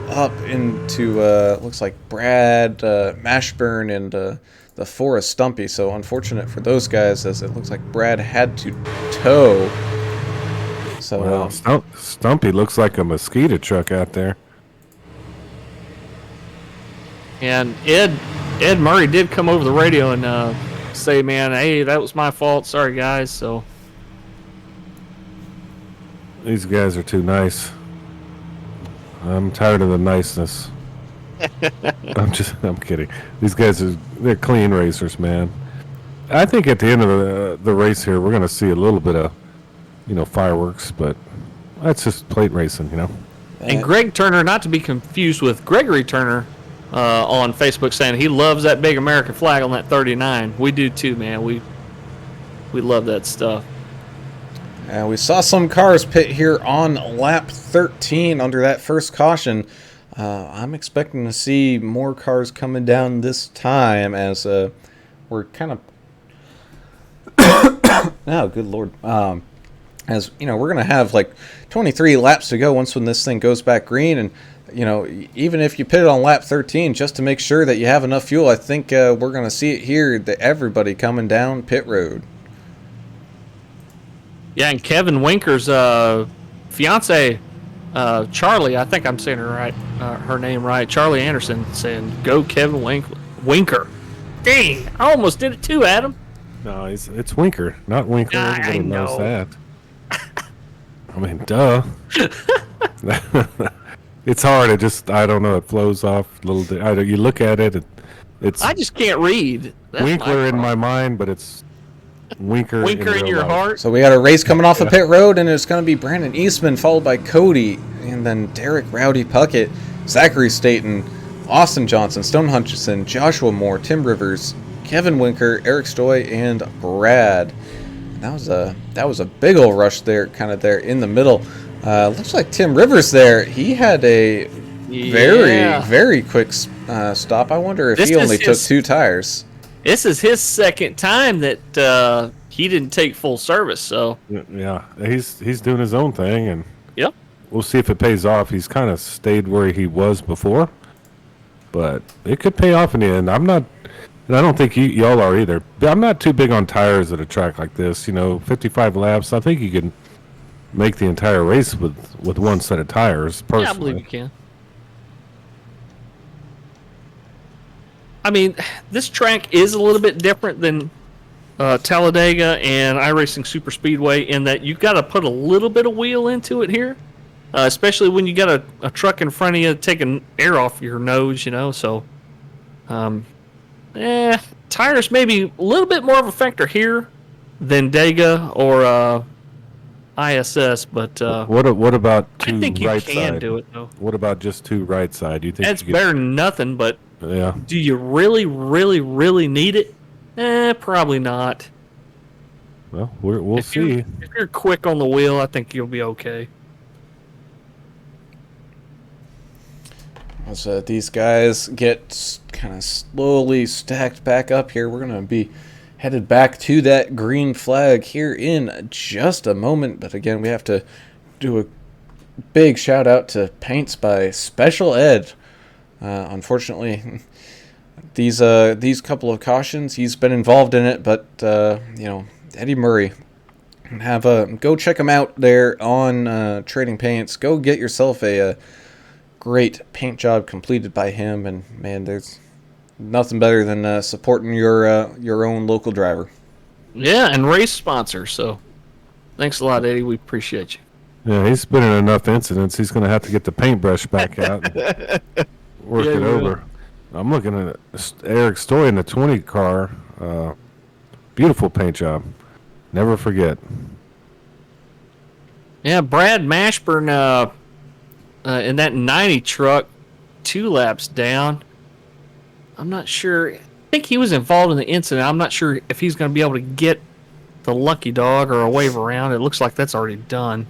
up into looks like Brad Mashburn and the Forest Stumpy. So unfortunate for those guys, as it looks like Brad had to tow. So Well, Stumpy looks like a mosquito truck out there. And Ed Murray did come over the radio and say, "Man, hey, that was my fault. Sorry, guys." So These guys are too nice. I'm tired of the niceness. I'm kidding. These guys they're clean racers, man. I think at the end of the race here, we're going to see a little bit of, fireworks, but that's just plate racing, and Greg Turner, not to be confused with Gregory Turner, on Facebook, saying he loves that big American flag on that 39. We do too, man. We love that stuff. And we saw some cars pit here on lap 13 under that first caution. I'm expecting to see more cars coming down this time, as we're kind of oh, good lord. As we're going to have like 23 laps to go when this thing goes back green. And even if you pit it on lap 13 just to make sure that you have enough fuel, I think we're going to see it here, that everybody coming down pit road. Yeah, and Kevin Winker's fiance, Charlie, I think I'm saying her name right, Charlie Anderson, saying, "Go Kevin Winker." Dang, I almost did it too, Adam. No, it's Winker, not Winkler. I Everybody knows know. that. I mean, duh. It's hard. I don't know. It flows off a little bit. You look at it, it's I just can't read. That's Winkler in problem. my mind, but it's Winker in real your life. heart. So we got a race coming off of pit road, and it's going to be Brandon Eastman, followed by Cody, and then Derek Rowdy Puckett, Zachary Staten, Austin Johnson, Stone Hutchinson, Joshua Moore, Tim Rivers, Kevin Winker, Eric Stoy, and Brad. That was a big old rush there, kind of there in the middle. Looks like Tim Rivers there. He had a very quick stop. I wonder if he only took 2 tires. This is his second time that he didn't take full service. So Yeah, he's doing his own thing, and yep. we'll see if it pays off. He's kind of stayed where he was before, but it could pay off in the end. And I don't think y'all are either. I'm not too big on tires at a track like this. 55 laps. I think you can make the entire race with one set of tires, personally. Yeah, I believe you can. I mean, this track is a little bit different than Talladega and iRacing Superspeedway in that you've got to put a little bit of wheel into it here, especially when you got a truck in front of you taking air off your nose, So, tires maybe a little bit more of a factor here than Dega or ISS, but What about two I think you right can side? do it though. What about just two right side? Do you think That's you could- better than nothing, but Yeah. do you really, really, really need it? Probably not. Well, we'll If you're- see. If you're quick on the wheel, I think you'll be okay. As these guys get kind of slowly stacked back up here, we're going to be headed back to that green flag here in just a moment. But again, we have to do a big shout out to paints by Special Ed. Unfortunately, these couple of cautions, he's been involved in it, but Eddie Murray, go check him out there on Trading Paints. Go get yourself a great paint job completed by him, and man, there's nothing better than supporting your own local driver. Yeah, and race sponsor. So, thanks a lot, Eddie. We appreciate you. Yeah, he's been in enough incidents. He's going to have to get the paintbrush back out and work Yeah, it he will. over. I'm looking at Eric Stoy in the 20 car. Beautiful paint job. Never forget. Yeah, Brad Mashburn in that 90 truck, 2 laps down. I'm not sure. I think he was involved in the incident. I'm not sure if he's going to be able to get the lucky dog or a wave around. It looks like that's already done.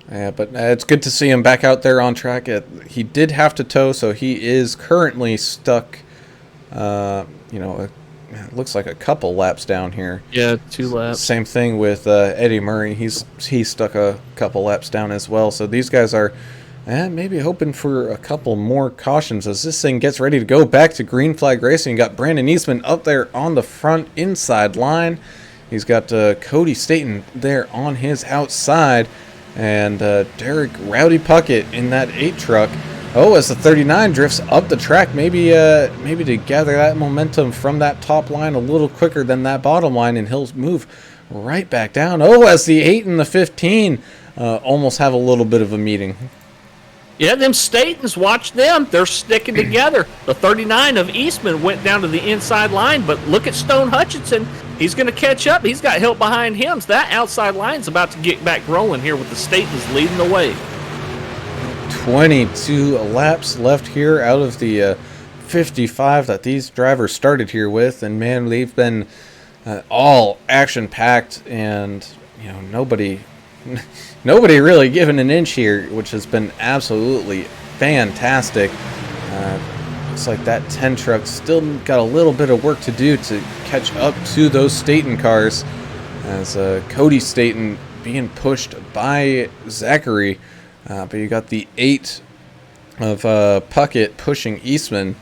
Yeah, but it's good to see him back out there on track. He did have to tow, so he is currently stuck. It looks like a couple laps down here. Yeah, 2 laps. Same thing with Eddie Murray. He's stuck a couple laps down as well. So these guys are And maybe hoping for a couple more cautions as this thing gets ready to go back to green flag racing. You got Brandon Eastman up there on the front inside line. He's got Cody Staten there on his outside. And Derek Rowdy Puckett in that 8 truck. Oh, as the 39 drifts up the track, maybe to gather that momentum from that top line a little quicker than that bottom line, and he'll move right back down. Oh, as the 8 and the 15 almost have a little bit of a meeting. Yeah, them Statons, watch them. They're sticking together. The 39 of Eastman went down to the inside line, but look at Stone Hutchinson. He's going to catch up. He's got help behind him. So that outside line's about to get back rolling here with the Statons leading the way. 22 laps left here out of the 55 that these drivers started here with. And, man, they've been all action-packed and, you know, nobody really given an inch here, which has been absolutely fantastic. Looks like that 10 truck still got a little bit of work to do to catch up to those Staten cars, as Cody Staten being pushed by Zachary. But you got the 8 of Puckett pushing Eastman.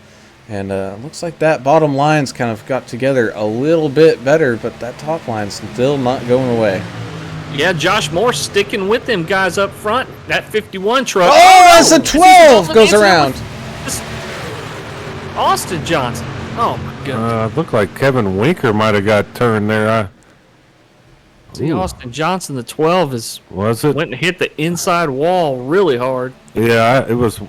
And looks like that bottom line's kind of got together a little bit better, but that top line's still not going away. Yeah, Josh Moore sticking with them guys up front. That 51 truck. Oh, that's a 12 goes around. Austin Johnson. Oh, my goodness. Looked like Kevin Winker might have got turned there. See, Austin Johnson, the 12, Was it? went and hit the inside wall really hard. Yeah, it was,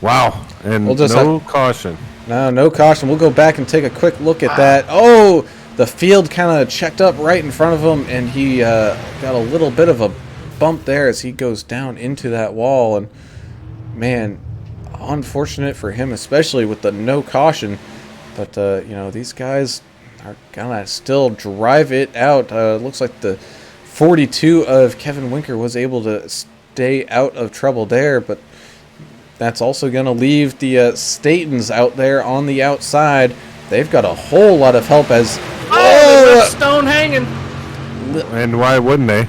wow. And We'll just no caution. No caution. We'll go back and take a quick look at that. Oh, the field kind of checked up right in front of him, and he got a little bit of a bump there as he goes down into that wall. And, man, unfortunate for him, especially with the no caution. But, these guys are going to still drive it out. Looks like the 42 of Kevin Winker was able to stay out of trouble there, but that's also going to leave the Statons out there on the outside. They've got a whole lot of help as... Oh, left Stone hanging. And why wouldn't they?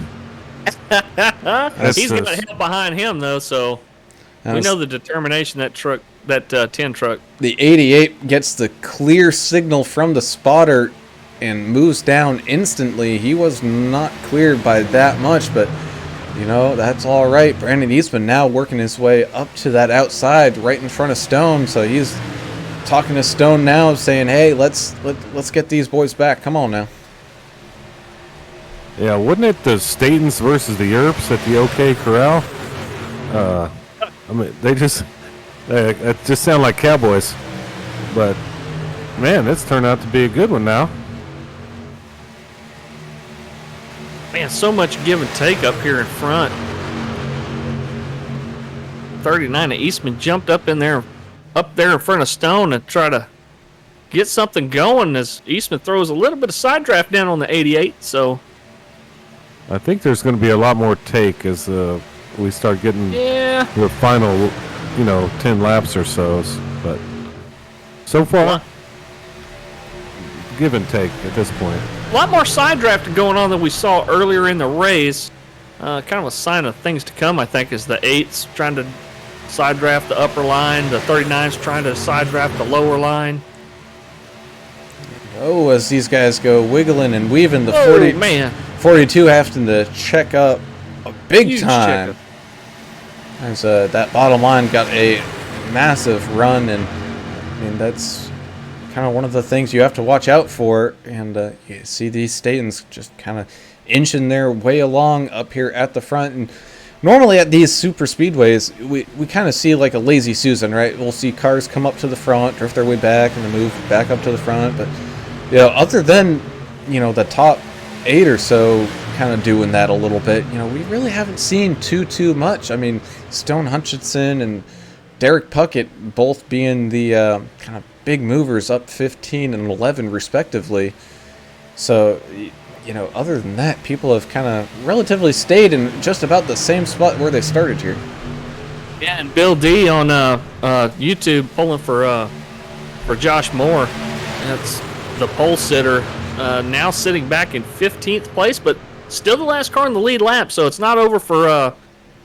He's got help behind him, though, so we know the determination that 10 truck. The 88 gets the clear signal from the spotter and moves down instantly. He was not cleared by that much, but, that's all right. Brandon Eastman now working his way up to that outside right in front of Stone, so he's talking to Stone now, saying, "Hey, let's get these boys back. Come on now." Yeah, wouldn't it the Statons versus the Earps at the OK Corral? They just sound like cowboys. But man, this turned out to be a good one now. Man, so much give and take up here in front. 39 of Eastman jumped up there in front of Stone and try to get something going as Eastman throws a little bit of side draft down on the 88. So I think there's going to be a lot more take as we start getting the final, 10 laps or so. But so far, give and take at this point. A lot more side drafting going on than we saw earlier in the race. Kind of a sign of things to come, I think, is the 8's trying to side draft the upper line. The 39's trying to side draft the lower line. Oh, as these guys go wiggling and weaving, the 42 having to check up a big Huge time. As that bottom line got a massive run, and that's kind of one of the things you have to watch out for. And you see these Statons just kind of inching their way along up here at the front. And normally at these super speedways, we kind of see like a lazy Susan, right? We'll see cars come up to the front, drift their way back, and then move back up to the front. But other than the top 8 or so kind of doing that a little bit, we really haven't seen too much. I mean, Stone Hutchinson and Derek Puckett both being the kind of big movers up 15 and 11 respectively. So, other than that, people have kind of relatively stayed in just about the same spot where they started here. Yeah, and Bill D on YouTube pulling for Josh Moore. That's the pole sitter, now sitting back in 15th place, but still the last car in the lead lap. So it's not over for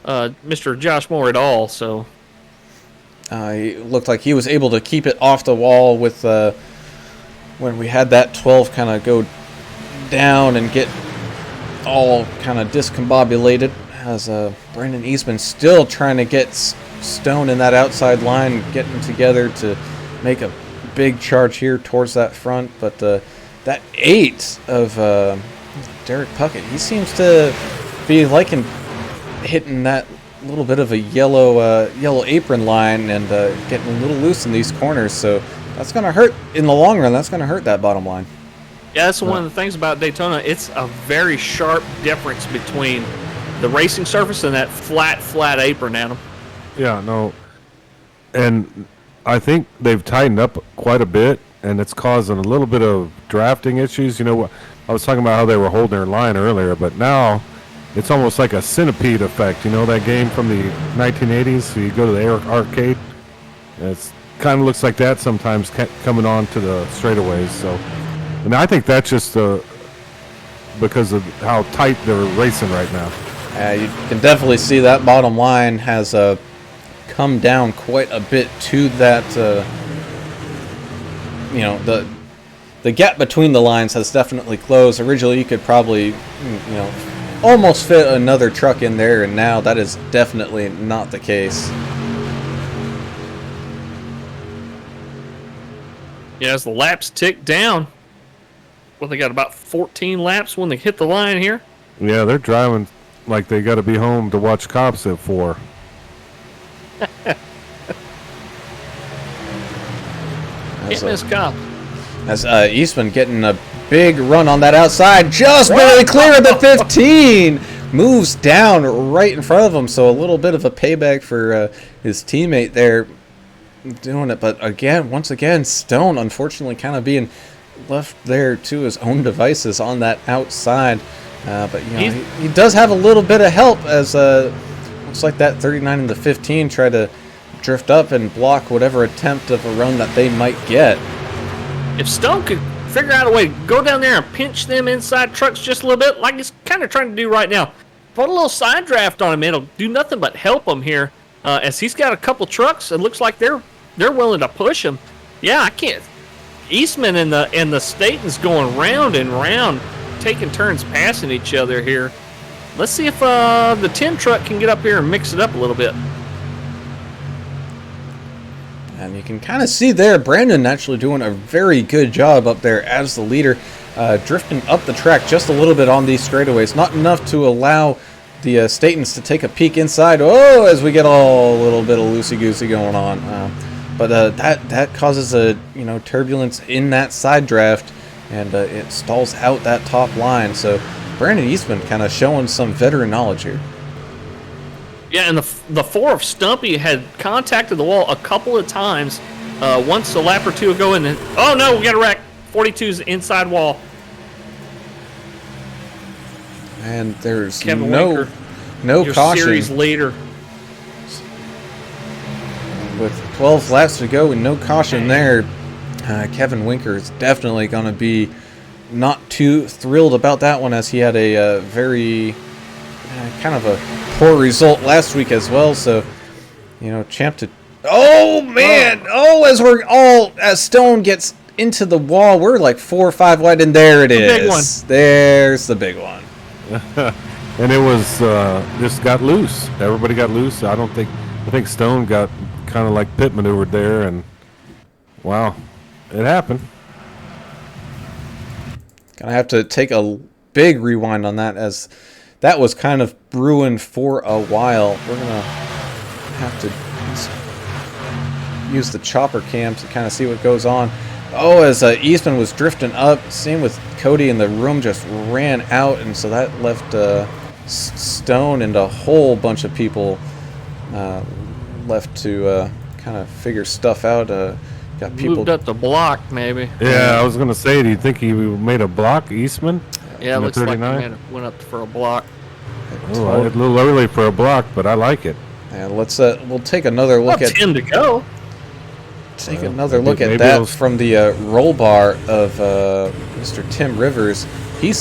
Mr. Josh Moore at all. So He looked like he was able to keep it off the wall with when we had that 12 kind of go down and get all kind of discombobulated. As Brandon Eastman still trying to get Stone in that outside line, getting together to make a big charge here towards that front. But that 8 of Derek Puckett, he seems to be liking hitting that little bit of a yellow apron line and getting a little loose in these corners. So that's going to hurt in the long run. That's going to hurt that bottom line. yeah, that's one of the things about Daytona. It's a very sharp difference between the racing surface and that flat apron, Adam. Yeah, no. And I think they've tightened up quite a bit, and it's causing a little bit of drafting issues. You know, I was talking about how they were holding their line earlier, but now it's almost like a centipede effect. You know, that game from the 1980s, so you go to the arcade, it kind of looks like that sometimes coming on to the straightaways. So, and I think that's just because of how tight they're racing right now. You can definitely see that bottom line has come down quite a bit to that. You know, the gap between the lines has definitely closed. Originally, you could probably, you know, almost fit another truck in there, and now that is definitely not the case. Yeah, as the laps tick down. Well, they got about 14 laps when they hit the line here. Yeah, they're driving like they got to be home to watch cops at 4. Can't miss cop. As Eastman getting a big run on that outside, just barely clear of the 15. Moves down right in front of him, so a little bit of a payback for his teammate there doing it. But again, once again, Stone unfortunately kind of being left there to his own devices on that outside. But you know, he does have a little bit of help as looks like that 39 and the 15 try to drift up and block whatever attempt of a run that they might get. If Stone could figure out a way to go down there and pinch them inside trucks just a little bit, like he's kind of trying to do right now, put a little side draft on him, it'll do nothing but help him here. As he's got a couple trucks, it looks like they're willing to push him. Yeah, I can't. Eastman and the Statons going round and round, taking turns passing each other here. Let's see if the 10 truck can get up here and mix it up a little bit. And you can kind of see there, Brandon actually doing a very good job up there as the leader, drifting up the track just a little bit on these straightaways. Not enough to allow the Statons to take a peek inside. Oh, as we get all a little bit of loosey-goosey going on. But that causes a turbulence in that side draft, and it stalls out that top line. So Brandon Eastman kind of showing some veteran knowledge here. Yeah, and the 4 of Stumpy had contacted the wall a couple of times. Once a lap or two ago, and then oh no, we got a wreck. 42's inside wall. And there's Kevin no Winker, your caution. series leader. With 12 laps to go and no caution there, Kevin Winker is definitely going to be not too thrilled about that one, as he had a very kind of a poor result last week as well. So, champ to... Oh, man! As Stone gets into the wall, we're like 4 or 5 wide, and there it is. Big one. There's the big one. And it was just got loose. Everybody got loose. I think Stone got kind of like pit maneuvered there, and wow, it happened. Gonna have to take a big rewind on that, as that was kind of brewing for a while. We're gonna have to use the chopper cam to kind of see what goes on. Oh, as Eastman was drifting up, same with Cody, and the room just ran out, and so that left Stone and a whole bunch of people left to kind of figure stuff out. Got people Moved up the block, maybe. Yeah, I was gonna say, do you think he made a block, Eastman? Yeah, it looks like 39? he went up for a block. Oh, a little early for a block, but I like it. And we'll take another look Well, at 10 to go. another look at that from the roll bar of Mr. Tim Rivers. He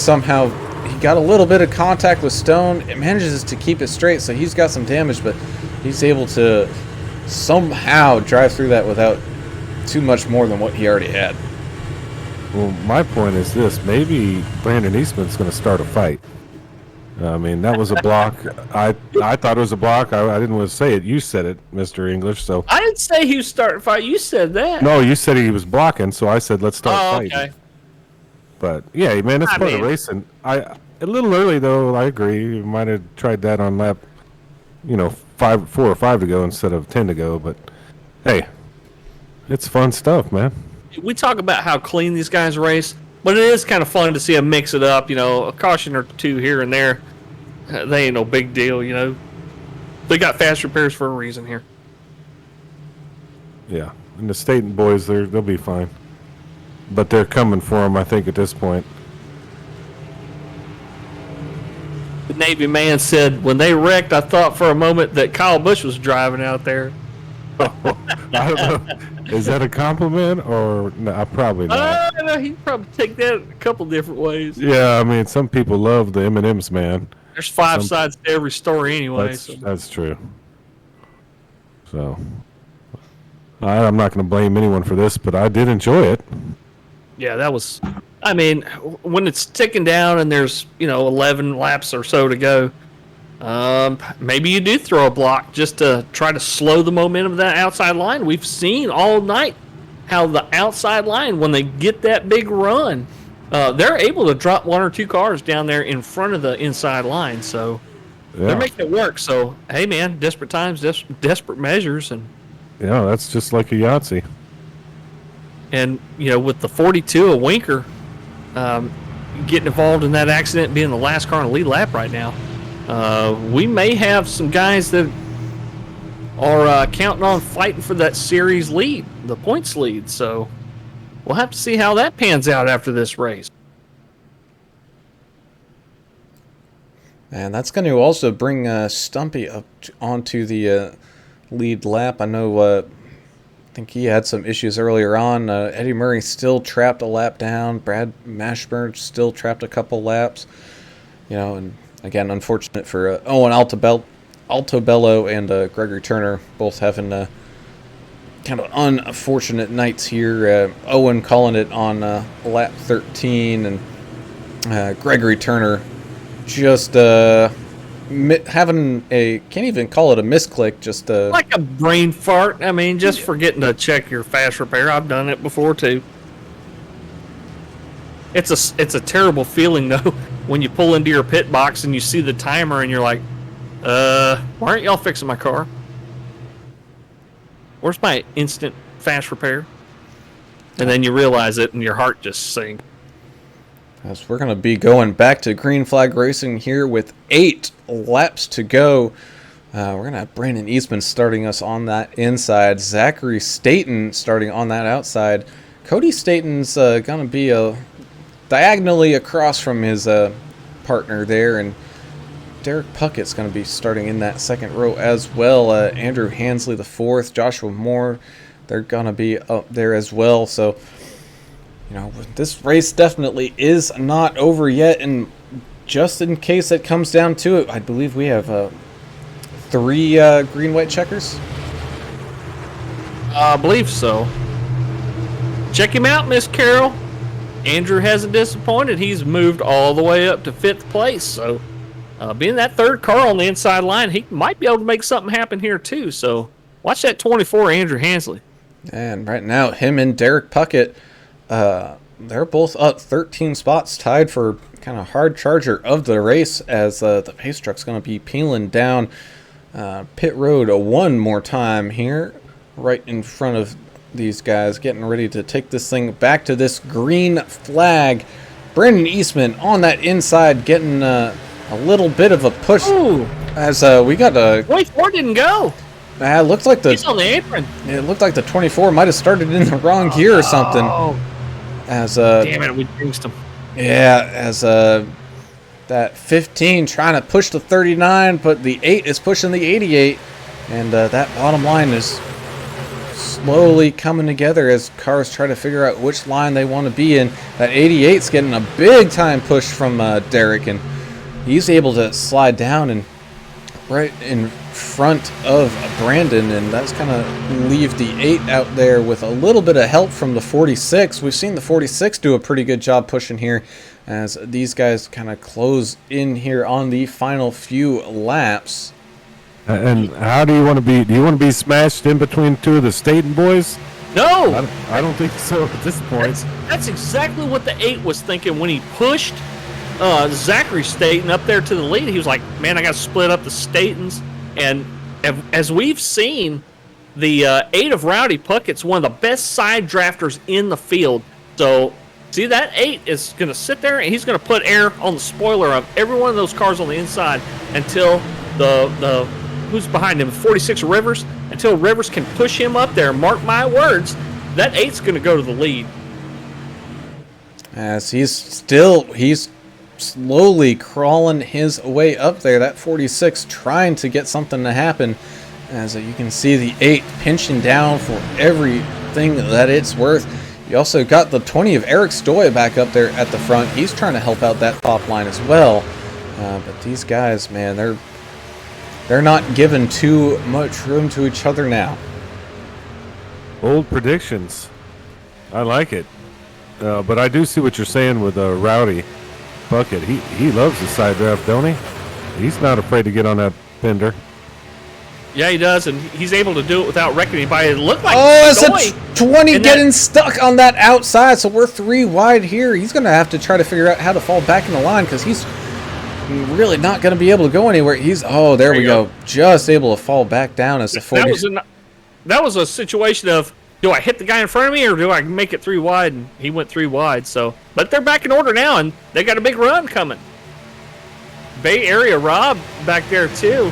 he got a little bit of contact with Stone. It manages to keep it straight, so he's got some damage, but he's able to somehow drive through that without too much more than what he already had. Well, my point is this. Maybe Brandon Eastman's going to start a fight. I mean, that was a block. I thought it was a block. I didn't want to say it. You said it, Mr. English. So I didn't say he was starting a fight. You said that. no, you said he was blocking. So I said let's start fighting. Okay. But yeah, man, it's part of racing. A little early though. I agree. You might have tried that on lap, 4 or 5 to go instead of 10 to go. But hey, it's fun stuff, man. We talk about how clean these guys race, but it is kind of fun to see them mix it up. A caution or two here and there. They ain't no big deal, They got fast repairs for a reason here. Yeah, and the Staten boys, they'll be fine. But they're coming for him, I think, at this point. The Navy man said, when they wrecked, I thought for a moment that Kyle Busch was driving out there. I don't know. Is that a compliment or no? Probably not. No, he'd probably take that a couple different ways. Yeah, I mean, some people love the M&Ms, man. There's 5 sides to every story anyway. That's true. So, I'm not going to blame anyone for this, but I did enjoy it. Yeah, that was. I mean, when it's ticking down and there's 11 laps or so to go, maybe you do throw a block just to try to slow the momentum of that outside line. We've seen all night how the outside line, when they get that big run, they're able to drop 1 or 2 cars down there in front of the inside line. So they're making it work. So hey, man, desperate times, desperate measures, and yeah, that's just like a Yahtzee. And, with the 42 of Winker getting involved in that accident, being the last car on the lead lap right now, we may have some guys that are counting on fighting for that series lead, the points lead. So we'll have to see how that pans out after this race. And that's going to also bring Stumpy up onto the lead lap. I know I think he had some issues earlier on. Eddie Murray still trapped a lap down. Brad Mashburn still trapped a couple laps. And again, unfortunate for Owen Altobello and Gregory Turner, both having kind of unfortunate nights here. Owen calling it on lap 13, and Gregory Turner just having can't even call it a misclick, just like a brain fart. I mean, just forgetting to check your fast repair. I've done it before too. It's a terrible feeling though when you pull into your pit box and you see the timer and you're like, why aren't y'all fixing my car? Where's my instant fast repair? And then you realize it and your heart just sinks. As we're going to be going back to green flag racing here with 8 laps to go. We're going to have Brandon Eastman starting us on that inside. Zachary Staten starting on that outside. Cody Staten's going to be diagonally across from his partner there. And Derek Puckett's going to be starting in that second row as well. Andrew Hansley the fourth. Joshua Moore, they're going to be up there as well. So this race definitely is not over yet, and just in case it comes down to it, I believe we have 3 green-white checkers. I believe so. Check him out, Miss Carroll. Andrew hasn't disappointed. He's moved all the way up to 5th place, so being that 3rd car on the inside line, he might be able to make something happen here too. So watch that 24, Andrew Hansley. And right now, him and Derek Puckett, they're both up 13 spots, tied for kind of hard charger of the race, as the pace truck's going to be peeling down pit road one more time here, right in front of these guys, getting ready to take this thing back to this green flag. Brandon Eastman on that inside, getting a little bit of a push. Ooh. As we got a 24 didn't go. It looked like He's on the apron. It looked like the 24 might have started in the wrong gear or something. Oh. As damn it, we jinxed him. Yeah, as that 15 trying to push the 39, but the 8 is pushing the 88, and that bottom line is slowly coming together as cars try to figure out which line they want to be in. That 88's getting a big time push from Derek, and he's able to slide down and right in front of Brandon, and that's kind of leave the 8 out there with a little bit of help from the 46. We've seen the 46 do a pretty good job pushing here as these guys kind of close in here on the final few laps. And how do you want to be? Do you want to be smashed in between two of the Staten boys? No! I don't think so at this point. That's exactly what the 8 was thinking when he pushed Zachary Staten up there to the lead. He was like, man, I got to split up the Statens. And as we've seen, the 8 of Rowdy Puckett's one of the best side drafters in the field. So, see, that 8 is going to sit there, and he's going to put air on the spoiler of every one of those cars on the inside until the who's behind him, 46 Rivers, until Rivers can push him up there. Mark my words, that 8's going to go to the lead. As he's slowly crawling his way up there. That 46 trying to get something to happen. As you can see the 8 pinching down for everything that it's worth. You also got the 20 of Eric Stoy back up there at the front. He's trying to help out that top line as well. But these guys, man, they're not giving too much room to each other now. Bold predictions. I like it. But I do see what you're saying with Rowdy Bucket. He loves the side draft, don't he? He's not afraid to get on that fender. Yeah, he does, and he's able to do it without wrecking anybody. It looked like it's Stoy a 20 getting stuck on that outside, so we're 3 wide here. He's going to have to try to figure out how to fall back in the line because he's really not going to be able to go anywhere. There we go. Just able to fall back down as the 40. That was a situation of, do I hit the guy in front of me or do I make it 3 wide? And he went 3 wide. So, but they're back in order now, and they got a big run coming. Bay Area Rob back there too.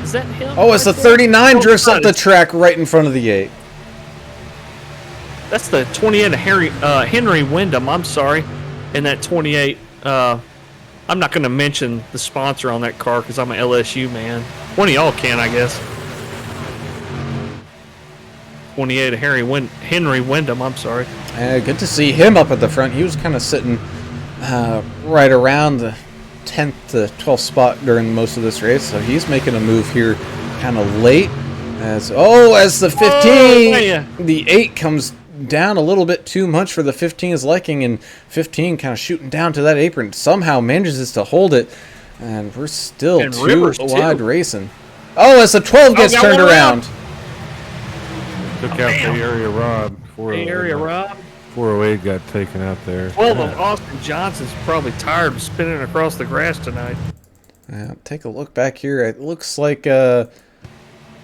Is that him? Oh, it's the 39 drifts up the track right in front of the 8. That's the 28 of Henry Wyndham. I'm sorry, in that 28. I'm not going to mention the sponsor on that car because I'm an LSU man. One of y'all can, I guess. 28 of Henry Wyndham, I'm sorry. Good to see him up at the front. He was kind of sitting right around the 10th to 12th spot during most of this race, so he's making a move here kind of late. As the 15, the 8 comes down a little bit too much for the 15's liking, and 15 kind of shooting down to that apron. Somehow manages to hold it, and we're still 2 wide racing. As the 12 gets turned around. Took out Bay Area Rob. Bay Area Rob. 408 got taken out there. 12 of Austin Johnson's probably tired of spinning across the grass tonight. Take a look back here. It looks like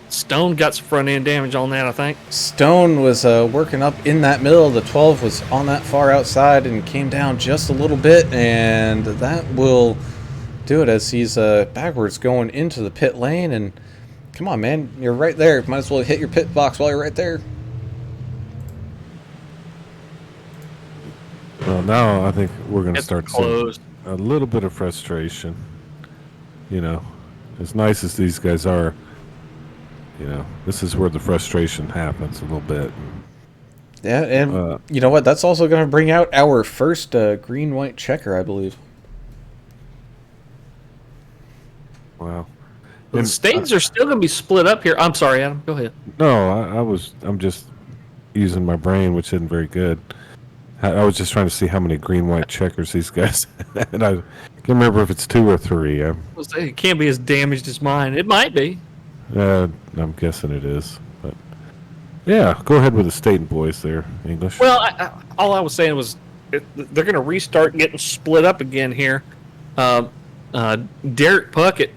Stone got some front end damage on that, I think. Stone was working up in that middle. The 12 was on that far outside and came down just a little bit, and that will do it as he's backwards going into the pit lane. And come on, man, you're right there. Might as well hit your pit box while you're right there. Well, now I think we're going to start seeing closed. A little bit of frustration. You know, as nice as these guys are, you know, this is where the frustration happens a little bit. Yeah, and you know what? That's also going to bring out our first green-white checker, I believe. Wow. The Statens are still going to be split up here. I'm sorry, Adam. Go ahead. No, I'm just using my brain, which isn't very good. I was just trying to see how many green-white checkers these guys had. And I can't remember if it's 2 or 3. It can't be as damaged as mine. It might be. I'm guessing it is. But yeah, go ahead with the Staten boys there, English. Well, all I was saying was they're going to restart getting split up again here. Derek Puckett,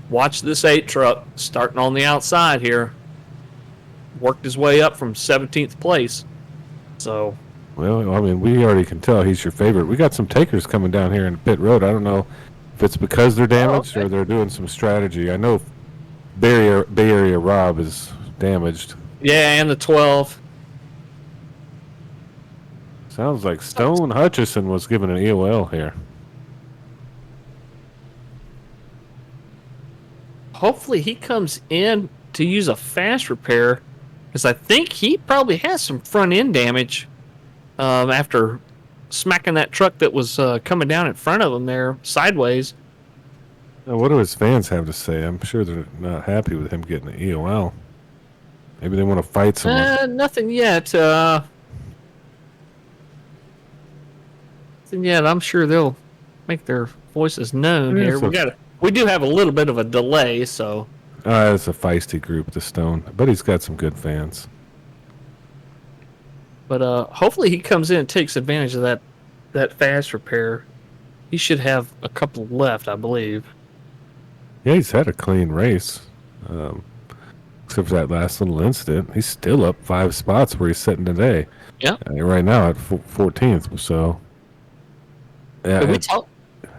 watch this 8 truck starting on the outside here. Worked his way up from 17th place. So... Well, I mean, we already can tell he's your favorite. We got some takers coming down here in pit road. I don't know if it's because they're damaged or they're doing some strategy. I know Bay Area Rob is damaged. Yeah, and the 12. Sounds like Stone Hutchison was given an EOL here. Hopefully he comes in to use a fast repair because I think he probably has some front end damage after smacking that truck that was coming down in front of him there sideways. Now, what do his fans have to say? I'm sure they're not happy with him getting an EOL. Maybe they want to fight someone. Nothing yet. Nothing yet. I'm sure they'll make their voices known Yeah, here. so- We do have a little bit of a delay, so It's a feisty group, the Stone, but he's got some good fans. but hopefully he comes in and takes advantage of that fast repair. He should have a couple left, I believe. Yeah, he's had a clean race, except for that last little incident. He's still up 5 spots where he's sitting today. Yeah. Right now at 14th. So, yeah, But we talk-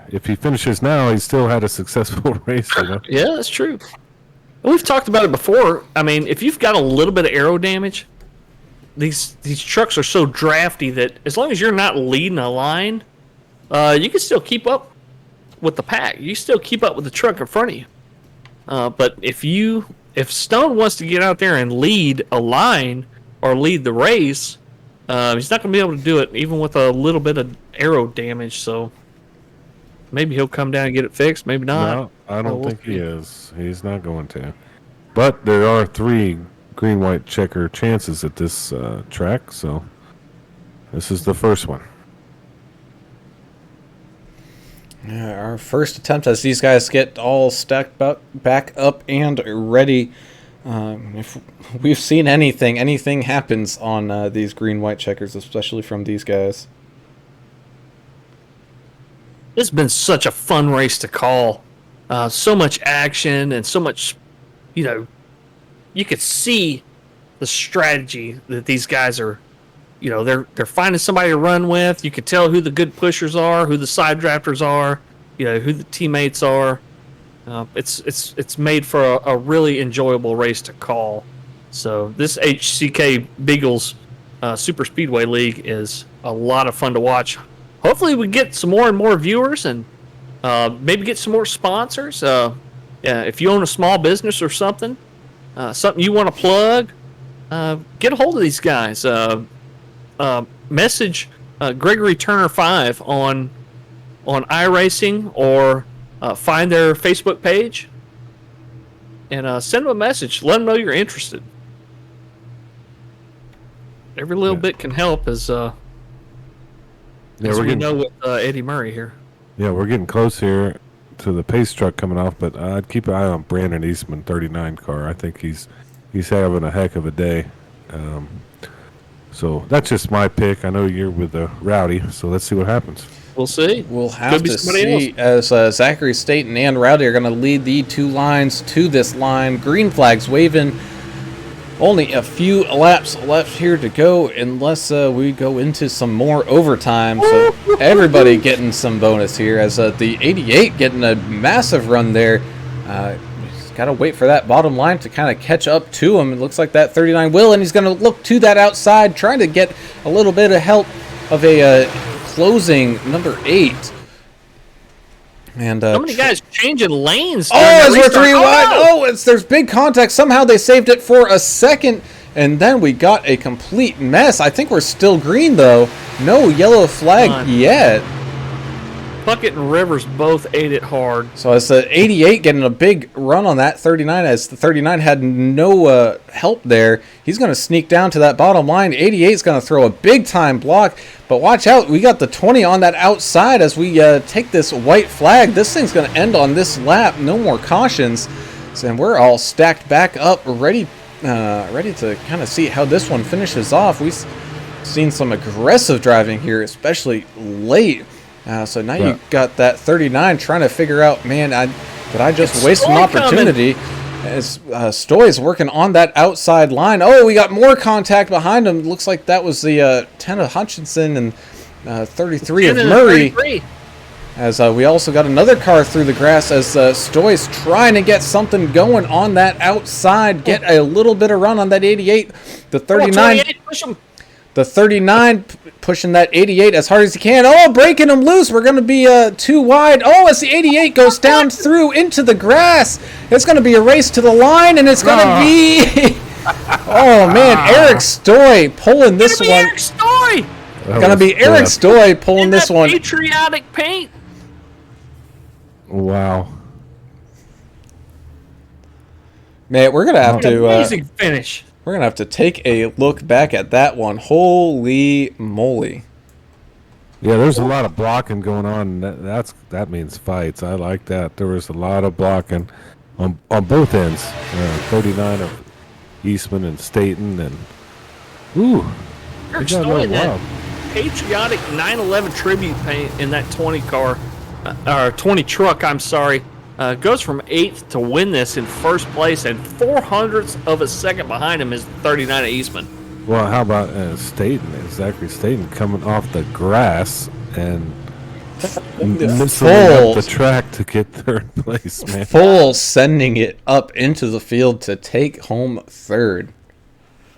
if he finishes now, he still had a successful race. You know? Yeah, that's true. We've talked about it before. I mean, if you've got a little bit of aero damage, these trucks are so drafty that as long as you're not leading a line, you can still keep up with the pack. You still keep up with the truck in front of you. But if Stone wants to get out there and lead a line or lead the race, he's not going to be able to do it even with a little bit of aero damage. So maybe he'll come down and get it fixed. Maybe not. No, I don't we'll think he see. is. He's not going to. But there are 3 green-white checker chances at this track, so this is the first one. Yeah, our first attempt as these guys get all stacked back up and ready. If we've seen anything happens on these green-white checkers, especially from these guys. It's been such a fun race to call. So much action and so much, you could see the strategy that these guys are, they're finding somebody to run with. You could tell who the good pushers are, who the side drafters are, who the teammates are. It's made for a really enjoyable race to call. So this HCK Beagles Superspeedway League is a lot of fun to watch. Hopefully we get some more and more viewers and maybe get some more sponsors. If you own a small business or something you want to plug, get a hold of these guys. Message Gregory Turner 5 on iRacing or find their Facebook page and send them a message. Let them know you're interested. Every little bit can help as we know with Eddie Murray here. Yeah, we're getting close here to the pace truck coming off, but I'd keep an eye on Brandon Eastman, 39 car. I think he's having a heck of a day. So that's just my pick. I know you're with Rowdy, so let's see what happens. We'll see. We'll have Could be to somebody see as Zachary Staten and Rowdy are going to lead the 2 lines to this line. Green flags waving. Only a few laps left here to go unless we go into some more overtime. So everybody getting some bonus here as the 88 getting a massive run there. He's got to wait for that bottom line to kind of catch up to him. It looks like that 39 will, and he's going to look to that outside, trying to get a little bit of help of a closing number 8. And So many guys changing lanes. oh, as we're 3 wide. There's big contact. Somehow they saved it for a second, and then we got a complete mess. I think we're still green though. No yellow flag yet. Puckett and Rivers both ate it hard. So it's the 88 getting a big run on that 39 as the 39 had no help there. He's going to sneak down to that bottom line. 88 is going to throw a big time block. But watch out, we got the 20 on that outside as we take this white flag. This thing's going to end on this lap. No more cautions. And we're all stacked back up, ready to kind of see how this one finishes off. We've seen some aggressive driving here, especially late. So now you got that 39 trying to figure out, man, did I just waste an opportunity? As Stoy's working on that outside line. Oh, we got more contact behind him. Looks like that was the 10 of Hutchinson and 33 of Murray. 33. As we also got another car through the grass as Stoy's trying to get something going on that outside. Get a little bit of run on that 88. The 39. Push him. The 39 pushing that 88 as hard as he can. Oh, breaking him loose. We're going to be too wide. Oh, as the 88 goes down through into the grass. It's going to be a race to the line, and it's going to be Oh man, Eric Stoy pulling this It's gonna be one. Eric Story Gonna be Eric Stoy pulling in this that one. patriotic paint. Wow. Man, we're gonna have What an to amazing finish. we're gonna have to take a look back at that one. Holy moly! Yeah, there's a lot of blocking going on. That means fights. I like that. There was a lot of blocking on both ends. 39 of Eastman and Staten, and ooh, Eric they got a Story little in that wild. patriotic 911 tribute paint in that 20 car, or 20 truck. I'm sorry. Goes from 8th to win this in first place, and 400ths of a second behind him is 39 of Eastman. Well, how about Staten? Zachary Staten coming off the grass and missing up the track to get third place, man. Full sending it up into the field to take home third.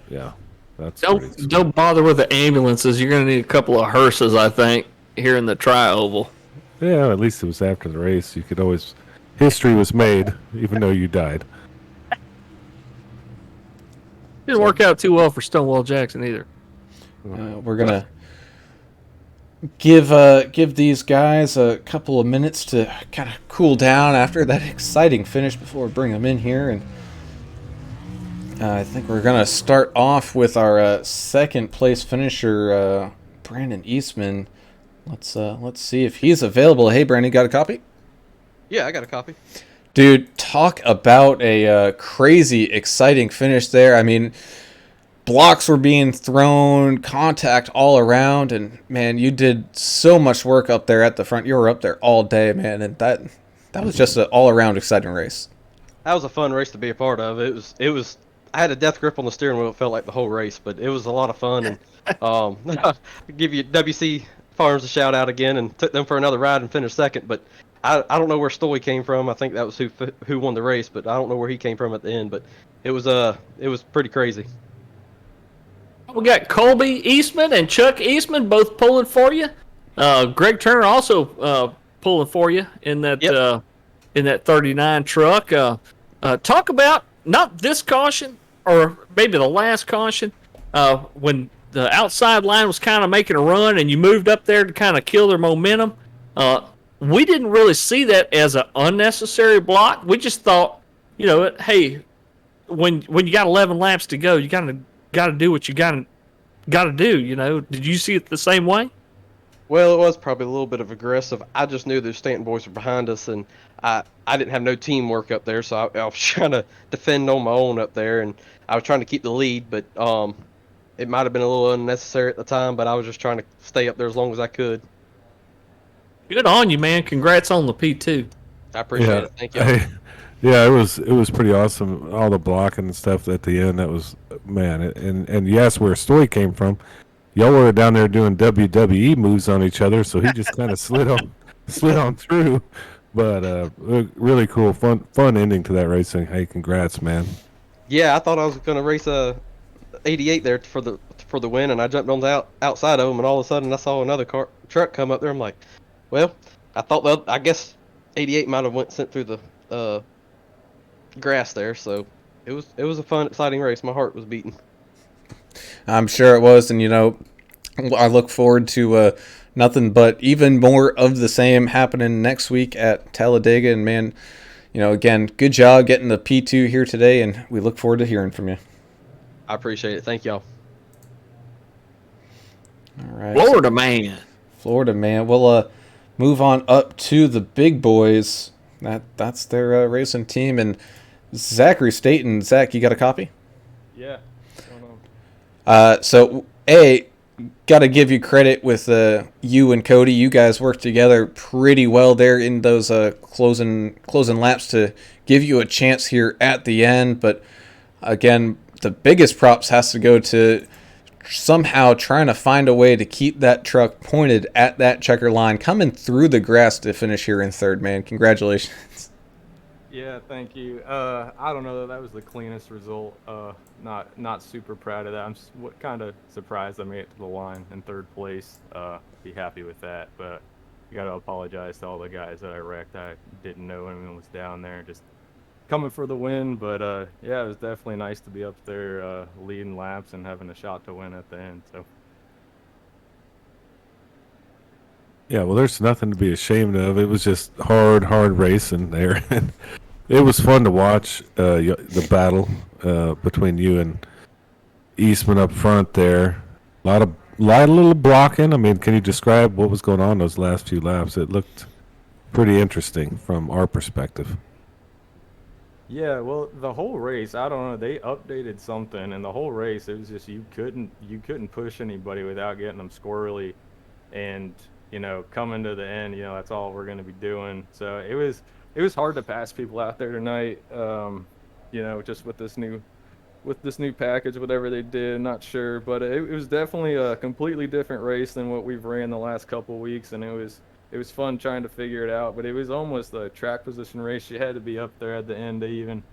Yeah, that's pretty sweet. Don't bother with the ambulances. You're gonna need a couple of hearses, I think, here in the tri-oval. Yeah, at least it was after the race. You could always history was made, even though you died. Didn't work out too well for Stonewall Jackson either. We're gonna give these guys a couple of minutes to kind of cool down after that exciting finish before we bring them in here, and I think we're gonna start off with our second place finisher, Brandon Eastman. Let's see if he's available. Hey, Brandon, got a copy? Yeah, I got a copy. Dude, talk about a crazy, exciting finish there. I mean, blocks were being thrown, contact all around, and man, you did so much work up there at the front. You were up there all day, man, and that was just an all-around exciting race. That was a fun race to be a part of. It was. I had a death grip on the steering wheel. It felt like the whole race, but it was a lot of fun. And give you WC Farms a shout out again, and took them for another ride and finished second. But I don't know where Stoy came from. I think that was who won the race, but I don't know where he came from at the end. But it was pretty crazy. We got Colby Eastman and Chuck Eastman both pulling for you. Greg Turner also pulling for you in that in that 39 truck. Talk about not this caution, or maybe the last caution, when the outside line was kind of making a run and you moved up there to kind of kill their momentum. We didn't really see that as an unnecessary block. We just thought, hey, when you got 11 laps to go, you got to do what you got to do. Did you see it the same way? Well, it was probably a little bit of aggressive. I just knew the Stanton boys were behind us, and I didn't have no teamwork up there, so I was trying to defend on my own up there, and I was trying to keep the lead, but it might have been a little unnecessary at the time, but I was just trying to stay up there as long as I could. Good on you, man. Congrats on the P2. I appreciate it. Thank you. Yeah, it was pretty awesome. All the blocking and stuff at the end. That was, man. And yes, where Story came from. Y'all were down there doing WWE moves on each other, so he just kind of slid on through. But really cool, fun ending to that racing. Hey, congrats, man. Yeah, I thought I was going to race 88 there for the win, and I jumped on the outside of him, and all of a sudden I saw another truck come up there. I'm like, well, I guess 88 might have sent through the grass there, so it was a fun, exciting race. My heart was beating. I'm sure it was, and I look forward to nothing but even more of the same happening next week at Talladega. And man, again, good job getting the P2 here today, and we look forward to hearing from you. I appreciate it. Thank y'all. All right, Florida man. We'll move on up to the big boys. That's their racing team, and Zachary Staten. Zach, you got a copy? Yeah. So got to give you credit with you and Cody. You guys worked together pretty well there in those closing laps to give you a chance here at the end. But again, the biggest props has to go to somehow trying to find a way to keep that truck pointed at that checker line, coming through the grass to finish here in third, man. Congratulations. Yeah, thank you. I don't know, that was the cleanest result. Not super proud of that. I'm kind of surprised I made it to the line in third place. Be happy with that, but I got to apologize to all the guys that I wrecked. I didn't know anyone was down there. Just coming for the win, but yeah, it was definitely nice to be up there leading laps and having a shot to win at the end. So Yeah, well, there's nothing to be ashamed of. It was just hard racing there. And it was fun to watch the battle between you and Eastman up front there. A lot of little blocking. I mean, can you describe what was going on those last few laps? It looked pretty interesting from our perspective. yeah, well, the whole race, I don't know, they updated something, and the whole race, it was just you couldn't push anybody without getting them squirrely, and coming to the end, that's all we're going to be doing. So it was hard to pass people out there tonight. Just with this new package, whatever they did, not sure, but it was definitely a completely different race than what we've ran the last couple weeks, and it was fun trying to figure it out. But it was almost a track position race. You had to be up there at the end to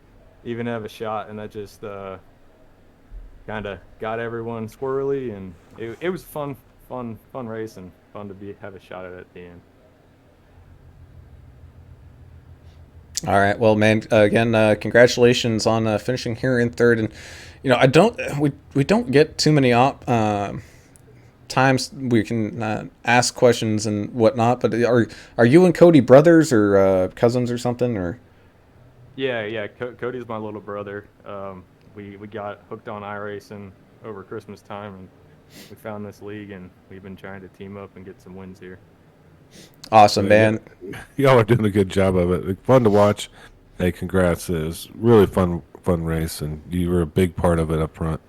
even have a shot, and that just kind of got everyone squirrely, and it was fun race and fun to have a shot at the end. All right, well, man, again, congratulations on finishing here in third. And we don't get too many times we can ask questions and whatnot. But are you and Cody brothers or cousins or something? Or Yeah. Cody's my little brother. We got hooked on iRacing over Christmas time, and we found this league, and we've been trying to team up and get some wins here. awesome, man. Y'all are doing a good job of it. Fun to watch. Hey, congrats. It was really fun race, and you were a big part of it up front.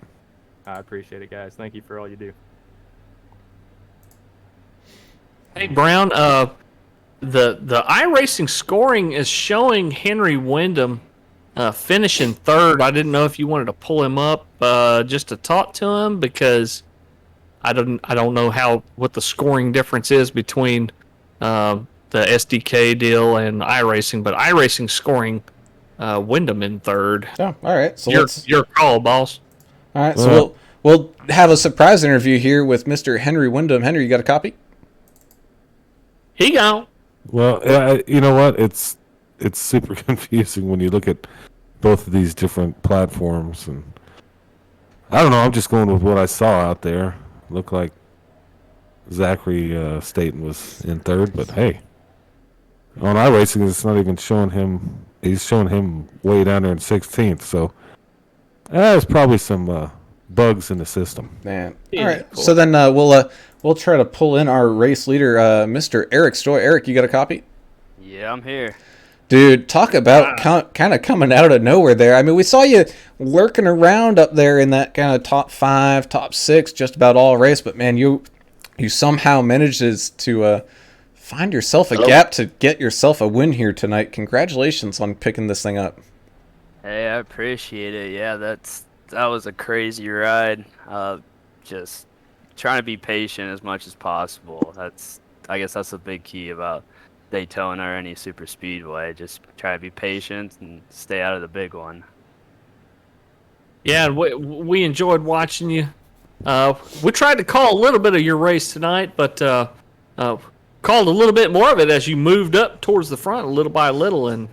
I appreciate it, guys. Thank you for all you do. Hey, Brown, the iRacing scoring is showing Henry Wyndham finishing third. I didn't know if you wanted to pull him up just to talk to him, because I don't know what the scoring difference is between the SDK deal and iRacing, but iRacing scoring Wyndham in third. Oh, all right. So Your call, boss. all right. So we'll have a surprise interview here with Mr. Henry Wyndham. Henry, you got a copy? He gone. Well, you know what? It's super confusing when you look at both of these different platforms, and I don't know. I'm just going with what I saw out there. Looked like Zachary Staten was in third, but hey, on iRacing, it's not even showing him. He's showing him way down there in 16th. So there's probably some bugs in the system. Man. Yeah, All right. cool. So then we'll try to pull in our race leader, Mr. Eric Stoy. Eric, you got a copy? Yeah, I'm here. Dude, talk about kind of coming out of nowhere there. I mean, we saw you lurking around up there in that kind of top 5, top 6, just about all race. But man, you somehow managed to find yourself a gap to get yourself a win here tonight. Congratulations on picking this thing up. Hey, I appreciate it. Yeah, that was a crazy ride. Just trying to be patient as much as possible. I guess that's the big key about Daytona or any super speedway. Just try to be patient and stay out of the big one. Yeah, and we enjoyed watching you. We tried to call a little bit of your race tonight, but called a little bit more of it as you moved up towards the front little by little. And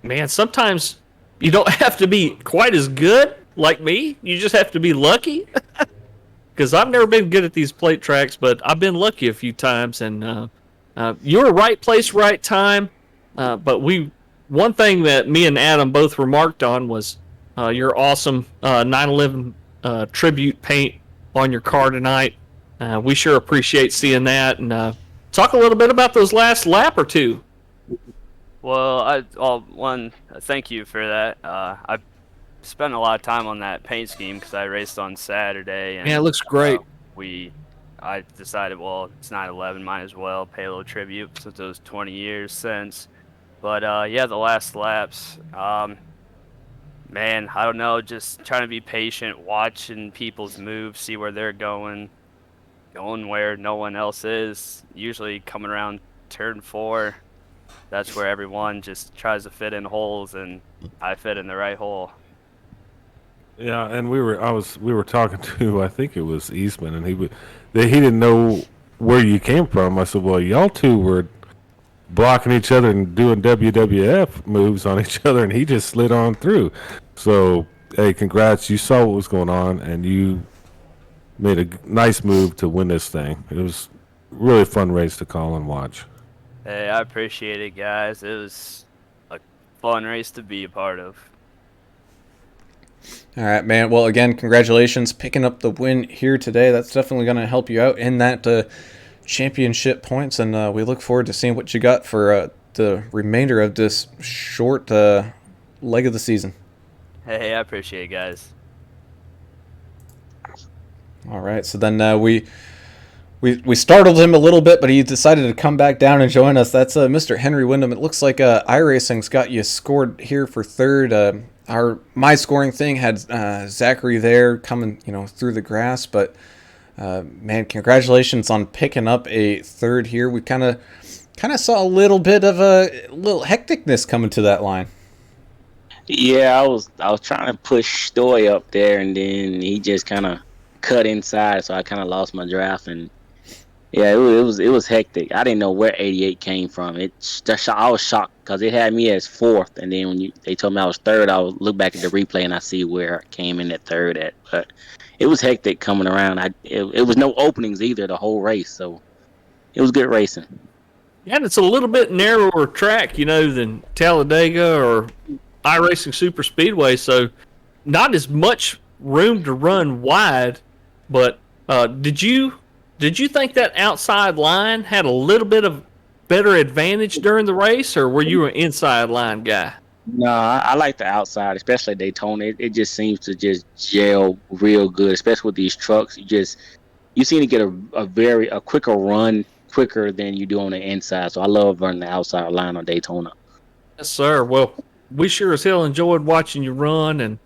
man, sometimes you don't have to be quite as good like me. You just have to be lucky. Because I've never been good at these plate tracks, but I've been lucky a few times. And you were right place, right time. But one thing that me and Adam both remarked on was your awesome 911 tribute paint on your car tonight. We sure appreciate seeing that. And talk a little bit about those last lap or two. Well, thank you for that. I spent a lot of time on that paint scheme because I raced on Saturday. And, Yeah, it looks great. I decided, well, it's 9/11, might as well pay a little tribute since it was 20 years since. But yeah, the last laps, man, I don't know, just trying to be patient, watching people's moves, see where they're going where no one else is. Usually coming around turn 4, that's where everyone just tries to fit in holes, and I fit in the right hole. Yeah, and we were talking to, I think it was Eastman, and he didn't know where you came from. I said, well, y'all two were blocking each other and doing WWF moves on each other, and he just slid on through. So, hey, congrats. You saw what was going on, and you made a nice move to win this thing. It was a really fun race to call and watch. Hey, I appreciate it, guys. It was a fun race to be a part of. All right, man. Well, again, congratulations picking up the win here today. That's definitely going to help you out in that championship points, and we look forward to seeing what you got for the remainder of this short leg of the season. Hey, I appreciate it, guys. All right, so then we startled him a little bit, but he decided to come back down and join us. That's Mr. Henry Wyndham. It looks like iRacing's got you scored here for third. My scoring thing had Zachary there coming, through the grass, but man, congratulations on picking up a third here. We kind of saw a little bit of a little hecticness coming to that line. Yeah, I was trying to push Stoy up there, and then he just kind of cut inside, so I kind of lost my draft. And yeah, it was hectic. I didn't know where 88 came from. I was shocked because it had me as fourth, and then when they told me I was third, I would look back at the replay and I see where I came in at third at. But it was hectic coming around. It was no openings either the whole race, so it was good racing. Yeah, and it's a little bit narrower track, than Talladega or iRacing Superspeedway, so not as much room to run wide. But did you think that outside line had a little bit of better advantage during the race, or were you an inside line guy? No, I like the outside, especially Daytona. It just seems to just gel real good, especially with these trucks. You seem to get a quicker run quicker than you do on the inside. So I love running the outside line on Daytona. Yes, sir. Well, we sure as hell enjoyed watching you run, and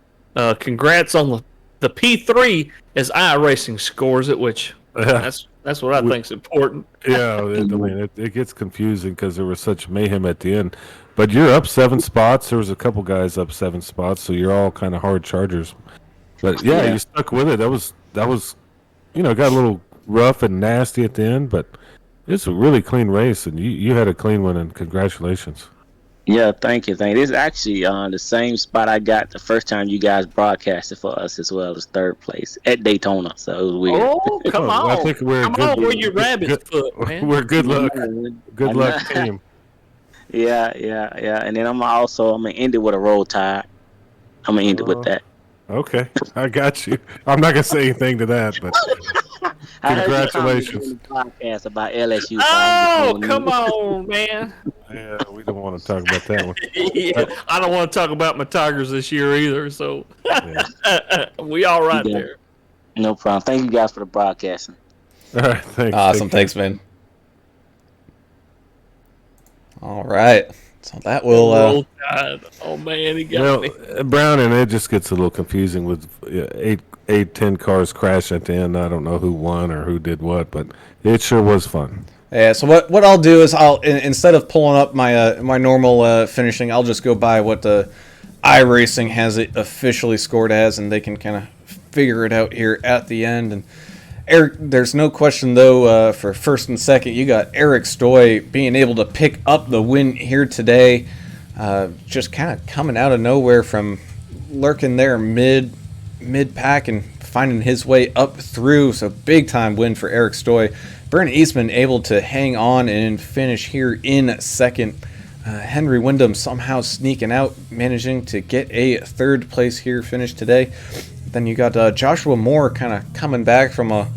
congrats on the P3 as iRacing scores it, which that's what I think's important. Yeah, I mean, it gets confusing because there was such mayhem at the end. But you're up 7 spots. There was a couple guys up 7 spots, so you're all kind of hard chargers. But yeah, you stuck with it. That was got a little rough and nasty at the end, but it's a really clean race, and you had a clean one, and congratulations. Yeah, thank you. This is actually the same spot I got the first time you guys broadcasted for us as well as third place at Daytona. So it was weird. Oh, come on. I think we're come on, we're your rabbit's foot, man. We're good luck team. Yeah. And then I'm gonna end it with a roll tide. I'm gonna end it with that. Okay, I got you. I'm not gonna say anything to that, but congratulations. Podcast about LSU. Oh, come on, man. Yeah, we don't want to talk about that one. Yeah, I don't want to talk about my Tigers this year either, so we all right there. No problem. Thank you guys for the broadcasting. All right, thanks. Awesome, thanks, man. All right, so that will. Oh man, he got me. Brown, and it just gets a little confusing with 10 cars crash at the end. I don't know who won or who did what, but it sure was fun. Yeah, so what I'll do is instead of pulling up my normal finishing, I'll just go by what the iRacing has it officially scored as, and they can kind of figure it out here at the end. And Eric, there's no question though for first and second, you got Eric Stoy being able to pick up the win here today, just kind of coming out of nowhere from lurking there mid pack and finding his way up through. So big time win for Eric Stoy. Brandon Eastman able to hang on and finish here in second. Henry Wyndham somehow sneaking out, managing to get a third place here finish today. Then you got Joshua Moore kind of coming back from a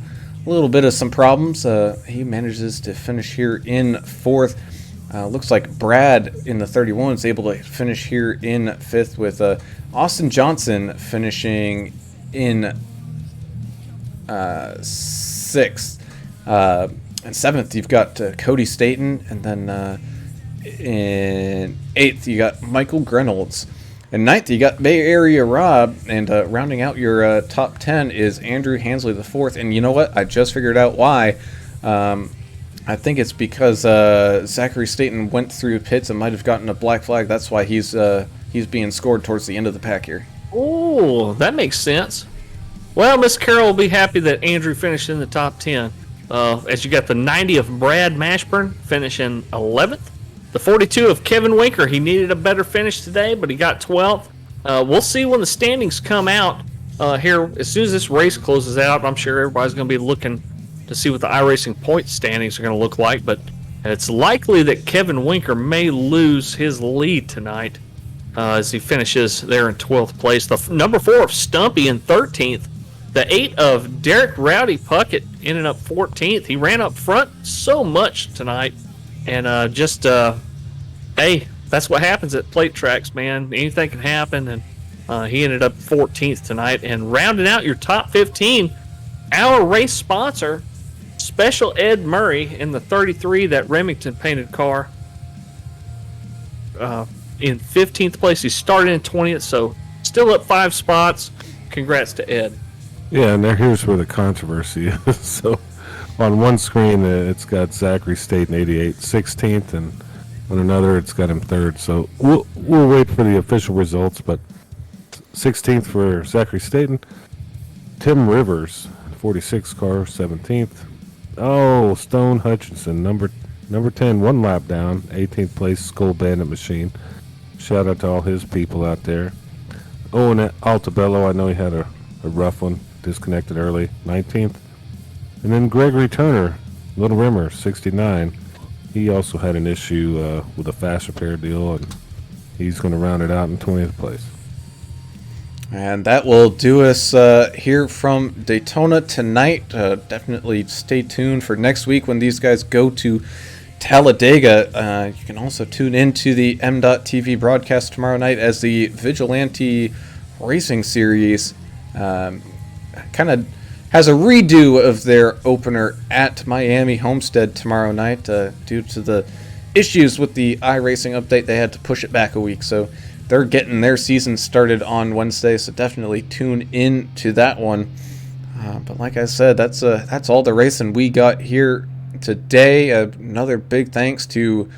little bit of some problems. He manages to finish here in fourth. Looks like Brad in the 31 is able to finish here in fifth, with Austin Johnson finishing in sixth. And seventh, you've got Cody Staten, and then in eighth, you got Michael Grenolds. And ninth, you got Bay Area Rob, and rounding out your top 10 is Andrew Hansley the fourth. And you know what? I just figured out why. I think it's because Zachary Staten went through pits and might have gotten a black flag. That's why he's being scored towards the end of the pack here. Oh, that makes sense. Well, Miss Carroll will be happy that Andrew finished in the top 10. As you got the 90 of Brad Mashburn finishing 11th. The 42 of Kevin Winker, he needed a better finish today, but he got 12th. We'll see when the standings come out here. As soon as this race closes out, I'm sure everybody's going to be looking to see what the iRacing point standings are going to look like, but it's likely that Kevin Winker may lose his lead tonight as he finishes there in 12th place. The number 4 of Stumpy in 13th. The 8 of Derek Rowdy Puckett ended up 14th. He ran up front so much tonight. And hey, that's what happens at plate tracks, man. Anything can happen. And he ended up 14th tonight. And rounding out your top 15, our race sponsor, Special Ed Murray in the 33, that Remington painted car, in 15th place. He started in 20th, so still up 5 spots. Congrats to Ed. Yeah, and here's where the controversy is. So on one screen, it's got Zachary Staten 88, 16th, and on another, it's got him 3rd. So we'll wait for the official results, but 16th for Zachary Staten. Tim Rivers, 46 car, 17th. Oh, Stone Hutchinson, number 10, 1 lap down, 18th place, Skull Bandit Machine. Shout out to all his people out there. Owen Altabello, I know he had a rough one, disconnected early, 19th. And then Gregory Turner, Little Rimmer, 69. He also had an issue with a fast repair deal, and he's going to round it out in 20th place. And that will do us here from Daytona tonight. Definitely stay tuned for next week when these guys go to Talladega. You can also tune into the M.TV broadcast tomorrow night as the Vigilante Racing Series kind of has a redo of their opener at Miami Homestead tomorrow night. Due to the issues with the iRacing update, they had to push it back a week. So they're getting their season started on Wednesday, so definitely tune in to that one. But like I said, that's all the racing we got here today. Another big thanks to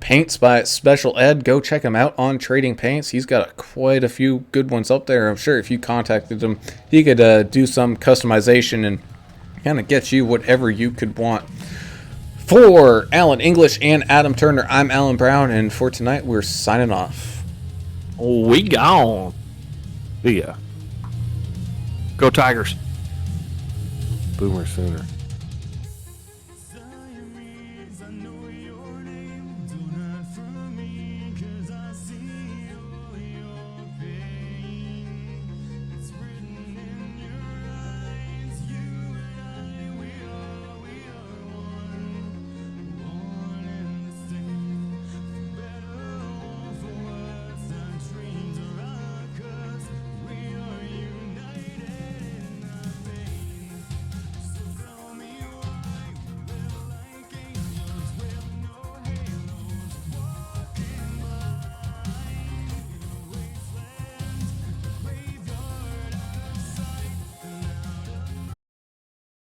Paints by Special Ed. Go check him out on Trading Paints. He's got quite a few good ones up there. I'm sure if you contacted him, he could do some customization and kind of get you whatever you could want. For Alan English and Adam Turner, I'm Alan Brown, and for tonight, we're signing off. We gone. See ya. Go Tigers. Boomer Sooner.